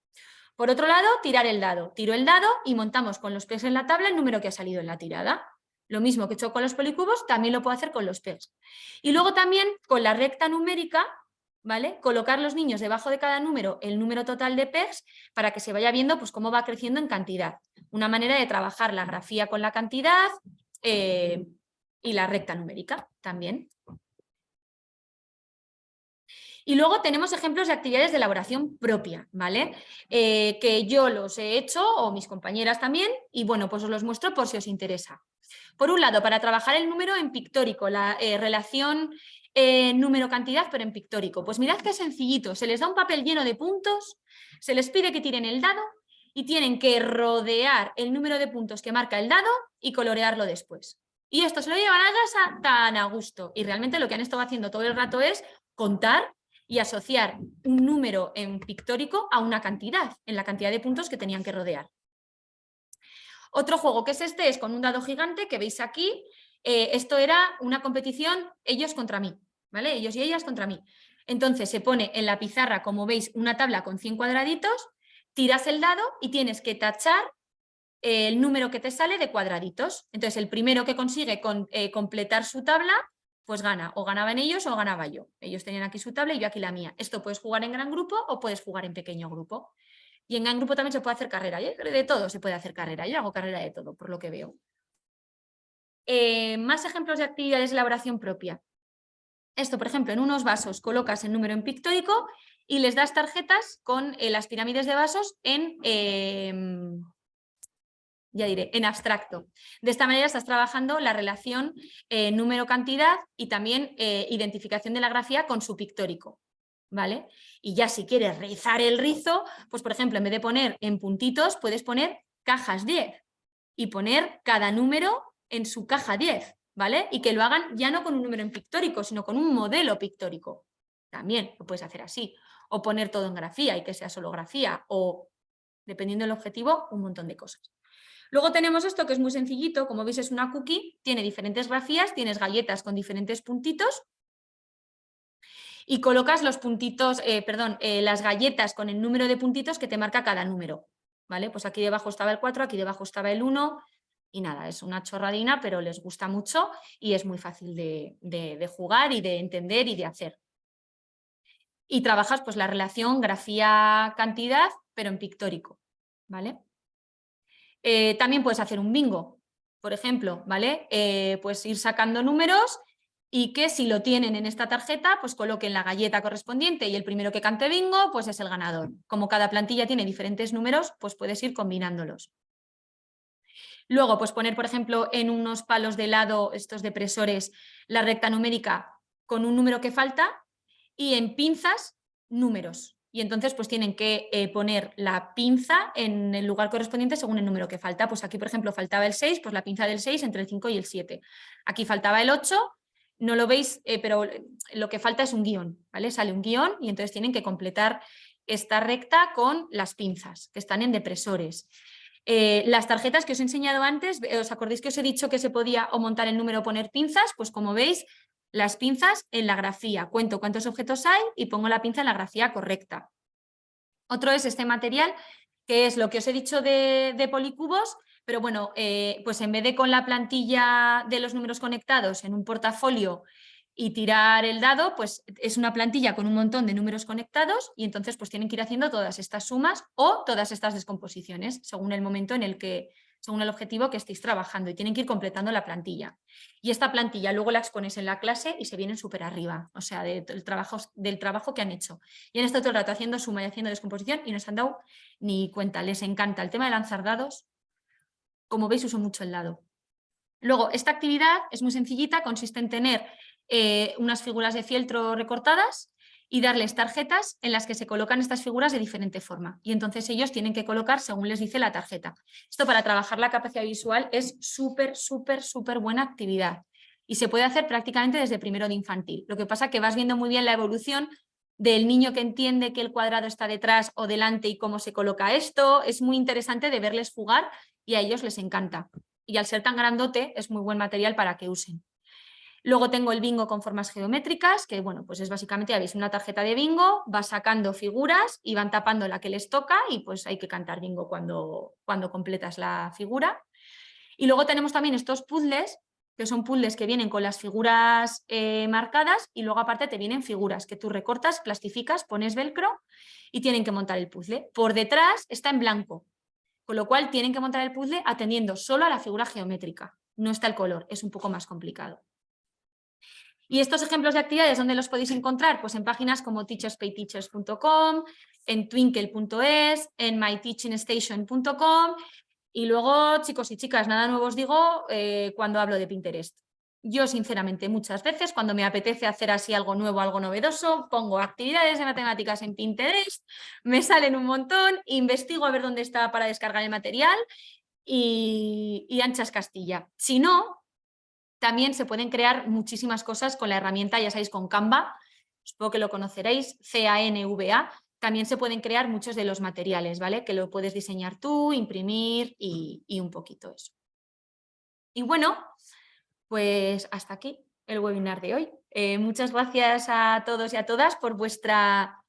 Por otro lado, tirar el dado. Tiro el dado y montamos con los pegs en la tabla el número que ha salido en la tirada. Lo mismo que he hecho con los policubos, también lo puedo hacer con los pegs. Y luego también con la recta numérica, ¿vale? Colocar los niños debajo de cada número el número total de pegs para que se vaya viendo pues, cómo va creciendo en cantidad. Una manera de trabajar la grafía con la cantidad y la recta numérica también. Y luego tenemos ejemplos de actividades de elaboración propia, ¿vale? Que yo los he hecho, o mis compañeras también, y bueno, pues os los muestro por si os interesa. Por un lado, para trabajar el número en pictórico, la relación número-cantidad, pero en pictórico. Pues mirad qué sencillito, se les da un papel lleno de puntos, se les pide que tiren el dado y tienen que rodear el número de puntos que marca el dado y colorearlo después. Y esto se lo llevan a casa tan a gusto. Y realmente lo que han estado haciendo todo el rato es contar y asociar un número en pictórico a una cantidad, en la cantidad de puntos que tenían que rodear. Otro juego que es este es con un dado gigante que veis aquí. Esto era una competición ellos contra mí, ¿vale? Ellos y ellas contra mí. Entonces se pone en la pizarra, como veis, una tabla con 100 cuadraditos, tiras el dado y tienes que tachar el número que te sale de cuadraditos. Entonces el primero que consigue completar su tabla pues gana, o ganaban ellos o ganaba yo. Ellos tenían aquí su tabla y yo aquí la mía. Esto puedes jugar en gran grupo o puedes jugar en pequeño grupo. Y en gran grupo también se puede hacer carrera. De todo se puede hacer carrera. Yo hago carrera de todo, por lo que veo. Más ejemplos de actividades de elaboración propia. Esto, por ejemplo, en unos vasos colocas el número en pictórico y les das tarjetas con las pirámides de vasos en... en abstracto. De esta manera estás trabajando la relación número-cantidad y también identificación de la grafía con su pictórico, ¿vale? Y ya si quieres rizar el rizo, pues por ejemplo, en vez de poner en puntitos, puedes poner cajas 10 y poner cada número en su caja 10, ¿vale? Y que lo hagan ya no con un número en pictórico, sino con un modelo pictórico. También lo puedes hacer así. O poner todo en grafía y que sea solo grafía, o, dependiendo del objetivo, un montón de cosas. Luego tenemos esto que es muy sencillito, como veis es una cookie, tiene diferentes grafías, tienes galletas con diferentes puntitos y colocas los puntitos, las galletas con el número de puntitos que te marca cada número, ¿vale? Pues aquí debajo estaba el 4, aquí debajo estaba el 1 y nada, es una chorradina, pero les gusta mucho y es muy fácil de jugar y de entender y de hacer. Y trabajas pues la relación grafía-cantidad, pero en pictórico, ¿vale? También puedes hacer un bingo, por ejemplo, ¿vale? Pues ir sacando números y que si lo tienen en esta tarjeta, pues coloquen la galleta correspondiente y el primero que cante bingo, pues es el ganador. Como cada plantilla tiene diferentes números, pues puedes ir combinándolos. Luego, pues poner, por ejemplo, en unos palos de helado, estos depresores, la recta numérica con un número que falta y en pinzas, números. Y entonces pues tienen que poner la pinza en el lugar correspondiente según el número que falta. Pues aquí, por ejemplo, faltaba el 6, pues la pinza del 6 entre el 5 y el 7. Aquí faltaba el 8, no lo veis, pero lo que falta es un guión, ¿vale? Sale un guión y entonces tienen que completar esta recta con las pinzas, que están en depresores. Las tarjetas que os he enseñado antes, ¿os acordáis que os he dicho que se podía o montar el número o poner pinzas? Pues como veis, las pinzas en la grafía. Cuento cuántos objetos hay y pongo la pinza en la grafía correcta. Otro es este material, que es lo que os he dicho de policubos, pero bueno, pues en vez de con la plantilla de los números conectados en un portafolio y tirar el dado, pues es una plantilla con un montón de números conectados y entonces pues tienen que ir haciendo todas estas sumas o todas estas descomposiciones según el momento en el que, según el objetivo que estéis trabajando y tienen que ir completando la plantilla. Y esta plantilla luego la expones en la clase y se vienen súper arriba, o sea, del trabajo que han hecho. Y han estado todo el rato haciendo suma y haciendo descomposición y no se han dado ni cuenta, les encanta. El tema de lanzar dados, como veis, uso mucho el dado. Luego, esta actividad es muy sencillita, consiste en tener unas figuras de fieltro recortadas y darles tarjetas en las que se colocan estas figuras de diferente forma. Y entonces ellos tienen que colocar según les dice la tarjeta. Esto para trabajar la capacidad visual es súper, súper, súper buena actividad. Y se puede hacer prácticamente desde primero de infantil. Lo que pasa es que vas viendo muy bien la evolución del niño que entiende que el cuadrado está detrás o delante y cómo se coloca esto. Es muy interesante de verles jugar y a ellos les encanta. Y al ser tan grandote es muy buen material para que usen. Luego tengo el bingo con formas geométricas, que bueno, pues es básicamente, ya veis, una tarjeta de bingo, va sacando figuras y van tapando la que les toca y pues hay que cantar bingo cuando completas la figura. Y luego tenemos también estos puzzles, que son puzzles que vienen con las figuras marcadas y luego aparte te vienen figuras que tú recortas, plastificas, pones velcro y tienen que montar el puzzle. Por detrás está en blanco, con lo cual tienen que montar el puzzle atendiendo solo a la figura geométrica. No está el color, es un poco más complicado. Y estos ejemplos de actividades, ¿dónde los podéis encontrar? Pues en páginas como teacherspayteachers.com, en twinkle.es, en myteachingstation.com y luego, chicos y chicas, nada nuevo os digo cuando hablo de Pinterest. Yo, sinceramente, muchas veces cuando me apetece hacer así algo nuevo, algo novedoso, pongo actividades de matemáticas en Pinterest, me salen un montón, investigo a ver dónde está para descargar el material y anchas Castilla. Si no, también se pueden crear muchísimas cosas con la herramienta, ya sabéis, con Canva, supongo que lo conoceréis, CANVA, también se pueden crear muchos de los materiales, ¿vale? Que lo puedes diseñar tú, imprimir y un poquito eso. Y bueno, pues hasta aquí el webinar de hoy. Muchas gracias a todos y a todas por vuestra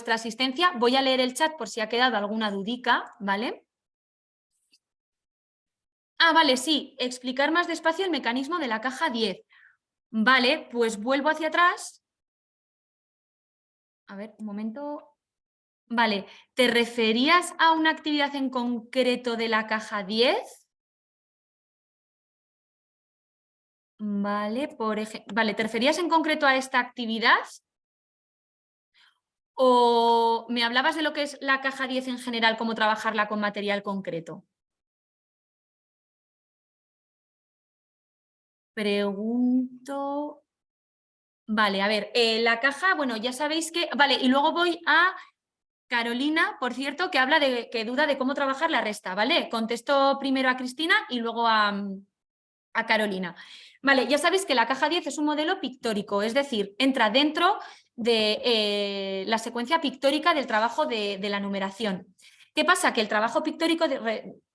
asistencia. Voy a leer el chat por si ha quedado alguna dudica, ¿vale? Ah, vale, sí, explicar más despacio el mecanismo de la caja 10. Vale, pues vuelvo hacia atrás. A ver, un momento. Vale, ¿te referías a una actividad en concreto de la caja 10? Vale, vale, ¿te referías en concreto a esta actividad? ¿O me hablabas de lo que es la caja 10 en general, cómo trabajarla con material concreto? Pregunto. Vale, a ver, la caja, bueno, ya sabéis que. Vale, y luego voy a Carolina, por cierto, que habla que duda de cómo trabajar la resta, ¿vale? Contesto primero a Cristina y luego a Carolina. Vale, ya sabéis que la caja 10 es un modelo pictórico, es decir, entra dentro de la secuencia pictórica del trabajo de la numeración. ¿Qué pasa? Que el trabajo pictórico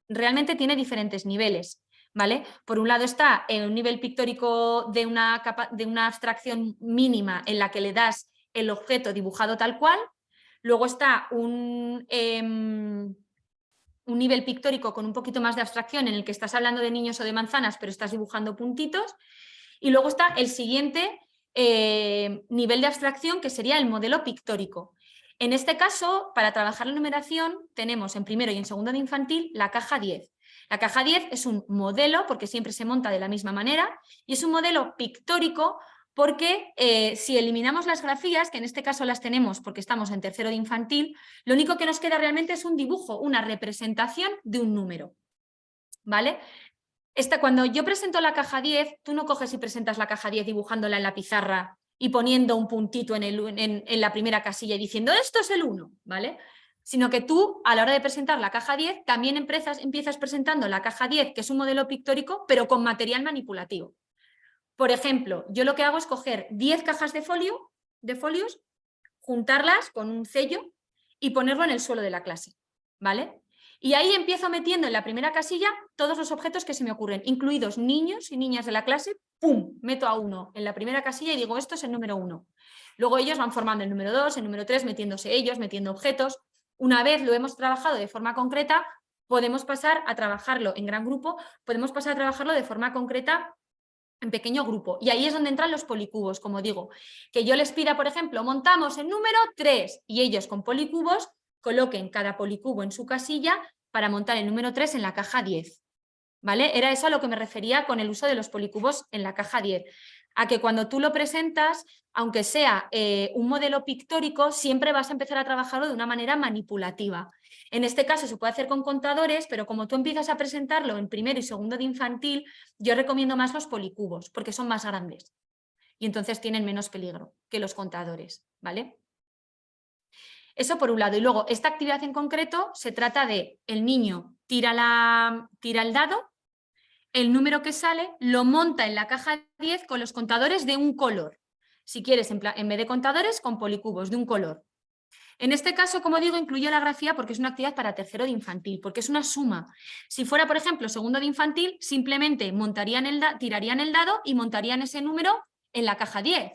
realmente tiene diferentes niveles. ¿Vale? Por un lado está un nivel pictórico de una abstracción mínima en la que le das el objeto dibujado tal cual. Luego está un nivel pictórico con un poquito más de abstracción en el que estás hablando de niños o de manzanas, pero estás dibujando puntitos. Y luego está el siguiente nivel de abstracción, que sería el modelo pictórico. En este caso, para trabajar la numeración, tenemos en primero y en segundo de infantil la caja 10. La caja 10 es un modelo, porque siempre se monta de la misma manera, y es un modelo pictórico porque si eliminamos las grafías, que en este caso las tenemos porque estamos en tercero de infantil, lo único que nos queda realmente es un dibujo, una representación de un número. ¿Vale? Cuando yo presento la caja 10, tú no coges y presentas la caja 10 dibujándola en la pizarra y poniendo un puntito en la primera casilla y diciendo esto es el 1, ¿vale? Sino que tú, a la hora de presentar la caja 10, también empiezas presentando la caja 10, que es un modelo pictórico, pero con material manipulativo. Por ejemplo, yo lo que hago es coger 10 cajas de folios, juntarlas con un sello y ponerlo en el suelo de la clase, ¿vale? Y ahí empiezo metiendo en la primera casilla todos los objetos que se me ocurren, incluidos niños y niñas de la clase, ¡pum! Meto a uno en la primera casilla y digo, esto es el número 1. Luego ellos van formando el número 2, el número 3, metiéndose ellos, metiendo objetos. Una vez lo hemos trabajado de forma concreta, podemos pasar a trabajarlo en gran grupo, podemos pasar a trabajarlo de forma concreta en pequeño grupo. Y ahí es donde entran los policubos, como digo. Que yo les pida, por ejemplo, montamos el número 3 y ellos con policubos coloquen cada policubo en su casilla para montar el número 3 en la caja 10. ¿Vale? Era eso a lo que me refería con el uso de los policubos en la caja 10. A que cuando tú lo presentas, aunque sea un modelo pictórico, siempre vas a empezar a trabajarlo de una manera manipulativa. En este caso se puede hacer con contadores, pero como tú empiezas a presentarlo en primero y segundo de infantil, yo recomiendo más los policubos, porque son más grandes y entonces tienen menos peligro que los contadores, ¿vale? Eso por un lado. Y luego, esta actividad en concreto se trata de el niño tira el dado, el número que sale lo monta en la caja 10 con los contadores de un color. Si quieres, en vez de contadores, con policubos de un color. En este caso, como digo, incluyo la grafía porque es una actividad para tercero de infantil, porque es una suma. Si fuera, por ejemplo, segundo de infantil, simplemente tirarían el dado y montarían ese número en la caja 10.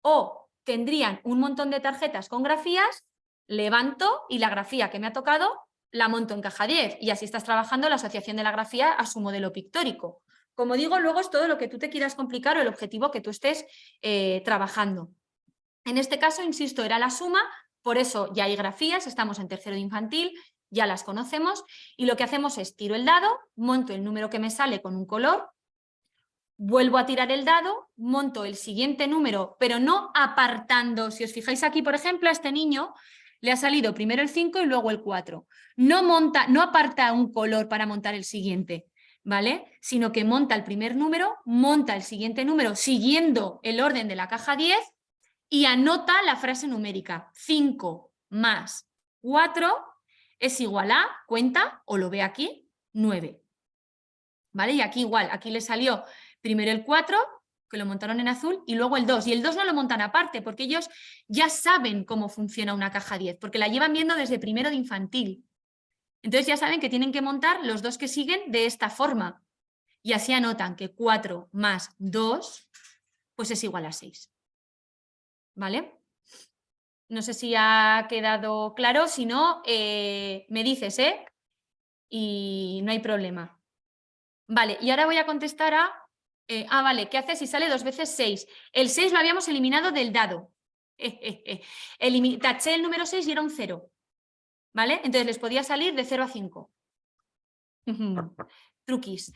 O tendrían un montón de tarjetas con grafías, levanto y la grafía que me ha tocado la monto en caja 10 y así estás trabajando la asociación de la grafía a su modelo pictórico. Como digo, luego es todo lo que tú te quieras complicar o el objetivo que tú estés trabajando. En este caso, insisto, era la suma, por eso ya hay grafías, estamos en tercero de infantil, ya las conocemos y lo que hacemos es tiro el dado, monto el número que me sale con un color, vuelvo a tirar el dado, monto el siguiente número, pero no apartando. Si os fijáis aquí, por ejemplo, a este niño le ha salido primero el 5 y luego el 4. No aparta un color para montar el siguiente, ¿vale? Sino que monta el primer número, monta el siguiente número siguiendo el orden de la caja 10 y anota la frase numérica. 5 más 4 es igual a, cuenta, o lo ve aquí, 9. ¿Vale? Y aquí igual, aquí le salió primero el 4, que lo montaron en azul, y luego el 2. Y el 2 no lo montan aparte, porque ellos ya saben cómo funciona una caja 10, porque la llevan viendo desde primero de infantil. Entonces ya saben que tienen que montar los dos que siguen de esta forma. Y así anotan que 4 más 2, pues es igual a 6. ¿Vale? No sé si ha quedado claro, si no, me dices, ¿eh? Y no hay problema. Vale, y ahora voy a contestar a... vale, ¿qué hace si sale 2 veces 6? El 6 lo habíamos eliminado del dado. Taché el número 6 y era un 0. ¿Vale? Entonces les podía salir de 0 a 5. Truquis.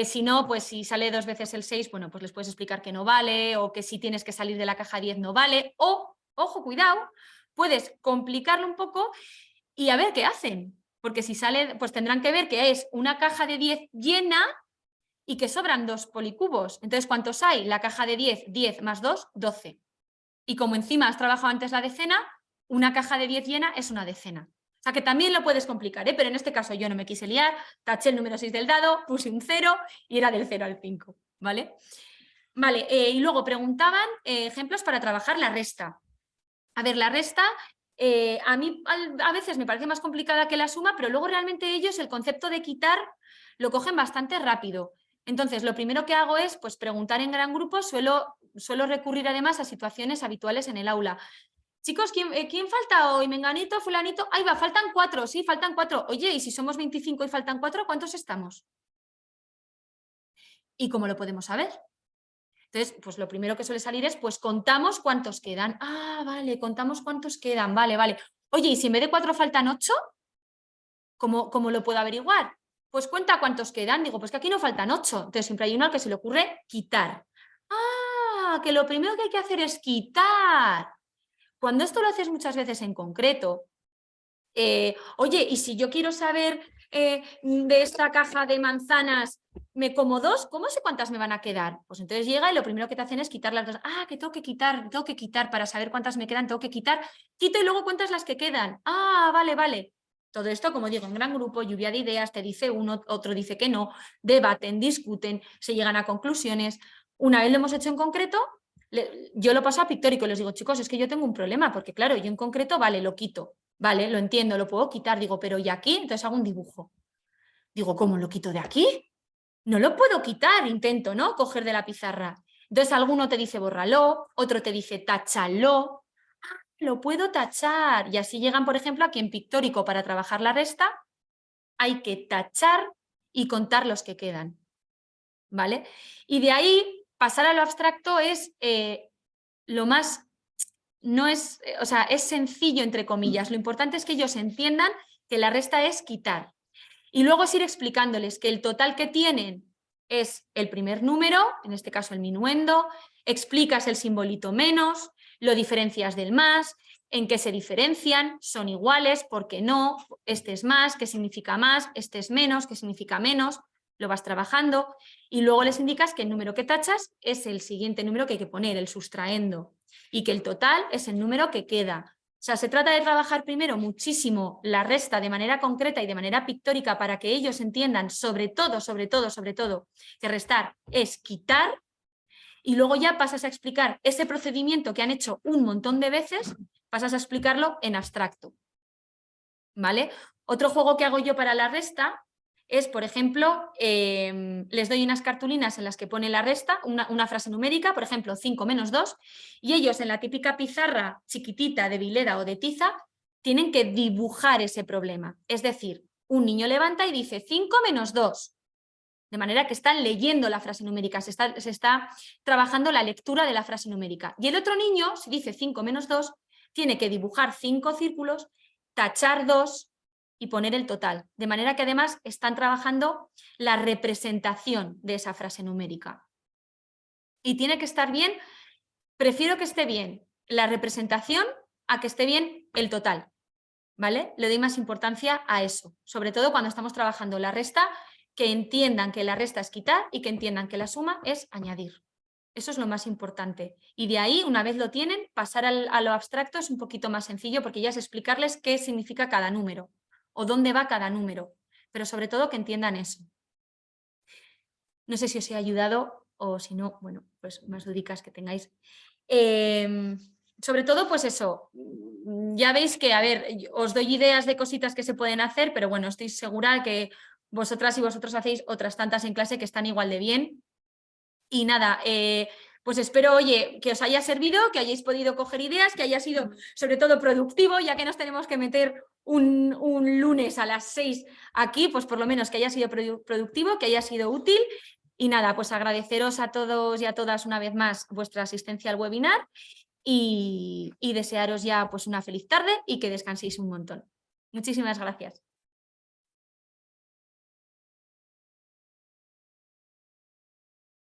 Si no, pues si sale 2 veces el 6, bueno, pues les puedes explicar que no vale, o que si tienes que salir de la caja 10 no vale, o, ojo, cuidado, puedes complicarlo un poco y a ver qué hacen. Porque si sale, pues tendrán que ver que es una caja de 10 llena y que sobran 2 policubos. Entonces, ¿cuántos hay? La caja de 10, 10 más 2, 12. Y como encima has trabajado antes la decena, una caja de 10 llena es una decena. O sea que también lo puedes complicar, ¿eh? Pero en este caso yo no me quise liar, taché el número 6 del dado, puse un 0 y era del 0 al 5, ¿vale? Vale, y luego preguntaban ejemplos para trabajar la resta. A ver, la resta a mí a veces me parece más complicada que la suma, pero luego realmente ellos el concepto de quitar lo cogen bastante rápido. Entonces, lo primero que hago es pues, preguntar en gran grupo, suelo recurrir además a situaciones habituales en el aula. Chicos, ¿quién falta hoy? ¿Menganito, fulanito? Ahí va, faltan 4, sí, faltan 4. Oye, y si somos 25 y faltan 4, ¿cuántos estamos? ¿Y cómo lo podemos saber? Entonces, pues lo primero que suele salir es, pues contamos cuántos quedan. Ah, vale, contamos cuántos quedan, vale, vale. Oye, ¿y si en vez de 4 faltan 8? ¿Cómo lo puedo averiguar? Pues cuenta cuántos quedan. Digo, pues que aquí no faltan 8. Entonces siempre hay uno al que se le ocurre quitar. Ah, que lo primero que hay que hacer es quitar. Cuando esto lo haces muchas veces en concreto, oye, y si yo quiero saber de esta caja de manzanas, me como 2, ¿cómo sé cuántas me van a quedar? Pues entonces llega y lo primero que te hacen es quitar las 2. Ah, que tengo que quitar para saber cuántas me quedan, tengo que quitar. Quito y luego cuentas las que quedan. Ah, vale, vale. Todo esto, como digo, en gran grupo, lluvia de ideas, te dice uno, otro dice que no, debaten, discuten, se llegan a conclusiones. Una vez lo hemos hecho en concreto, yo lo paso a pictórico y les digo, chicos, es que yo tengo un problema, porque claro, yo en concreto, vale, lo quito, vale, lo entiendo, lo puedo quitar, digo, pero ¿y aquí? Entonces hago un dibujo. Digo, ¿cómo lo quito de aquí? No lo puedo quitar, intento, ¿no? Coger de la pizarra. Entonces alguno te dice bórralo, otro te dice táchalo. Ah, lo puedo tachar. Y así llegan, por ejemplo, aquí en pictórico para trabajar la resta, hay que tachar y contar los que quedan, ¿vale? Y de ahí pasar a lo abstracto es lo más, no es, o sea, es sencillo entre comillas. Lo importante es que ellos entiendan que la resta es quitar. Y luego es ir explicándoles que el total que tienen es el primer número, en este caso el minuendo, explicas el simbolito menos, lo diferencias del más, en qué se diferencian, son iguales, por qué no, este es más, qué significa más, este es menos, qué significa menos, lo vas trabajando y luego les indicas que el número que tachas es el siguiente número que hay que poner, el sustraendo, y que el total es el número que queda. O sea, se trata de trabajar primero muchísimo la resta de manera concreta y de manera pictórica para que ellos entiendan sobre todo, que restar es quitar y luego ya pasas a explicar ese procedimiento que han hecho un montón de veces pasas a explicarlo en abstracto, ¿vale? Otro juego que hago yo para la resta es, por ejemplo, les doy unas cartulinas en las que pone la resta, una frase numérica, por ejemplo, 5 menos 2, y ellos en la típica pizarra chiquitita de Vileda o de tiza tienen que dibujar ese problema. Es decir, un niño levanta y dice 5 menos 2, de manera que están leyendo la frase numérica, se está trabajando la lectura de la frase numérica. Y el otro niño, si dice 5 menos 2, tiene que dibujar 5 círculos, tachar 2 y poner el total. De manera que además están trabajando la representación de esa frase numérica. Y tiene que estar bien, prefiero que esté bien la representación a que esté bien el total, ¿vale? Le doy más importancia a eso, sobre todo cuando estamos trabajando la resta, que entiendan que la resta es quitar y que entiendan que la suma es añadir. Eso es lo más importante. Y de ahí, una vez lo tienen, pasar a lo abstracto es un poquito más sencillo porque ya es explicarles qué significa cada número o dónde va cada número, pero sobre todo que entiendan eso. No sé si os he ayudado o si no, bueno, pues más dudicas que tengáis. Sobre todo, pues eso, ya veis que, a ver, os doy ideas de cositas que se pueden hacer, pero bueno, estoy segura que vosotras y vosotros hacéis otras tantas en clase que están igual de bien. Y nada, pues espero, oye, que os haya servido, que hayáis podido coger ideas, que haya sido sobre todo productivo, ya que nos tenemos que meter un lunes a las 6 aquí, pues por lo menos que haya sido productivo, que haya sido útil. Y nada, pues agradeceros a todos y a todas una vez más vuestra asistencia al webinar y desearos ya pues una feliz tarde y que descanséis un montón. Muchísimas gracias.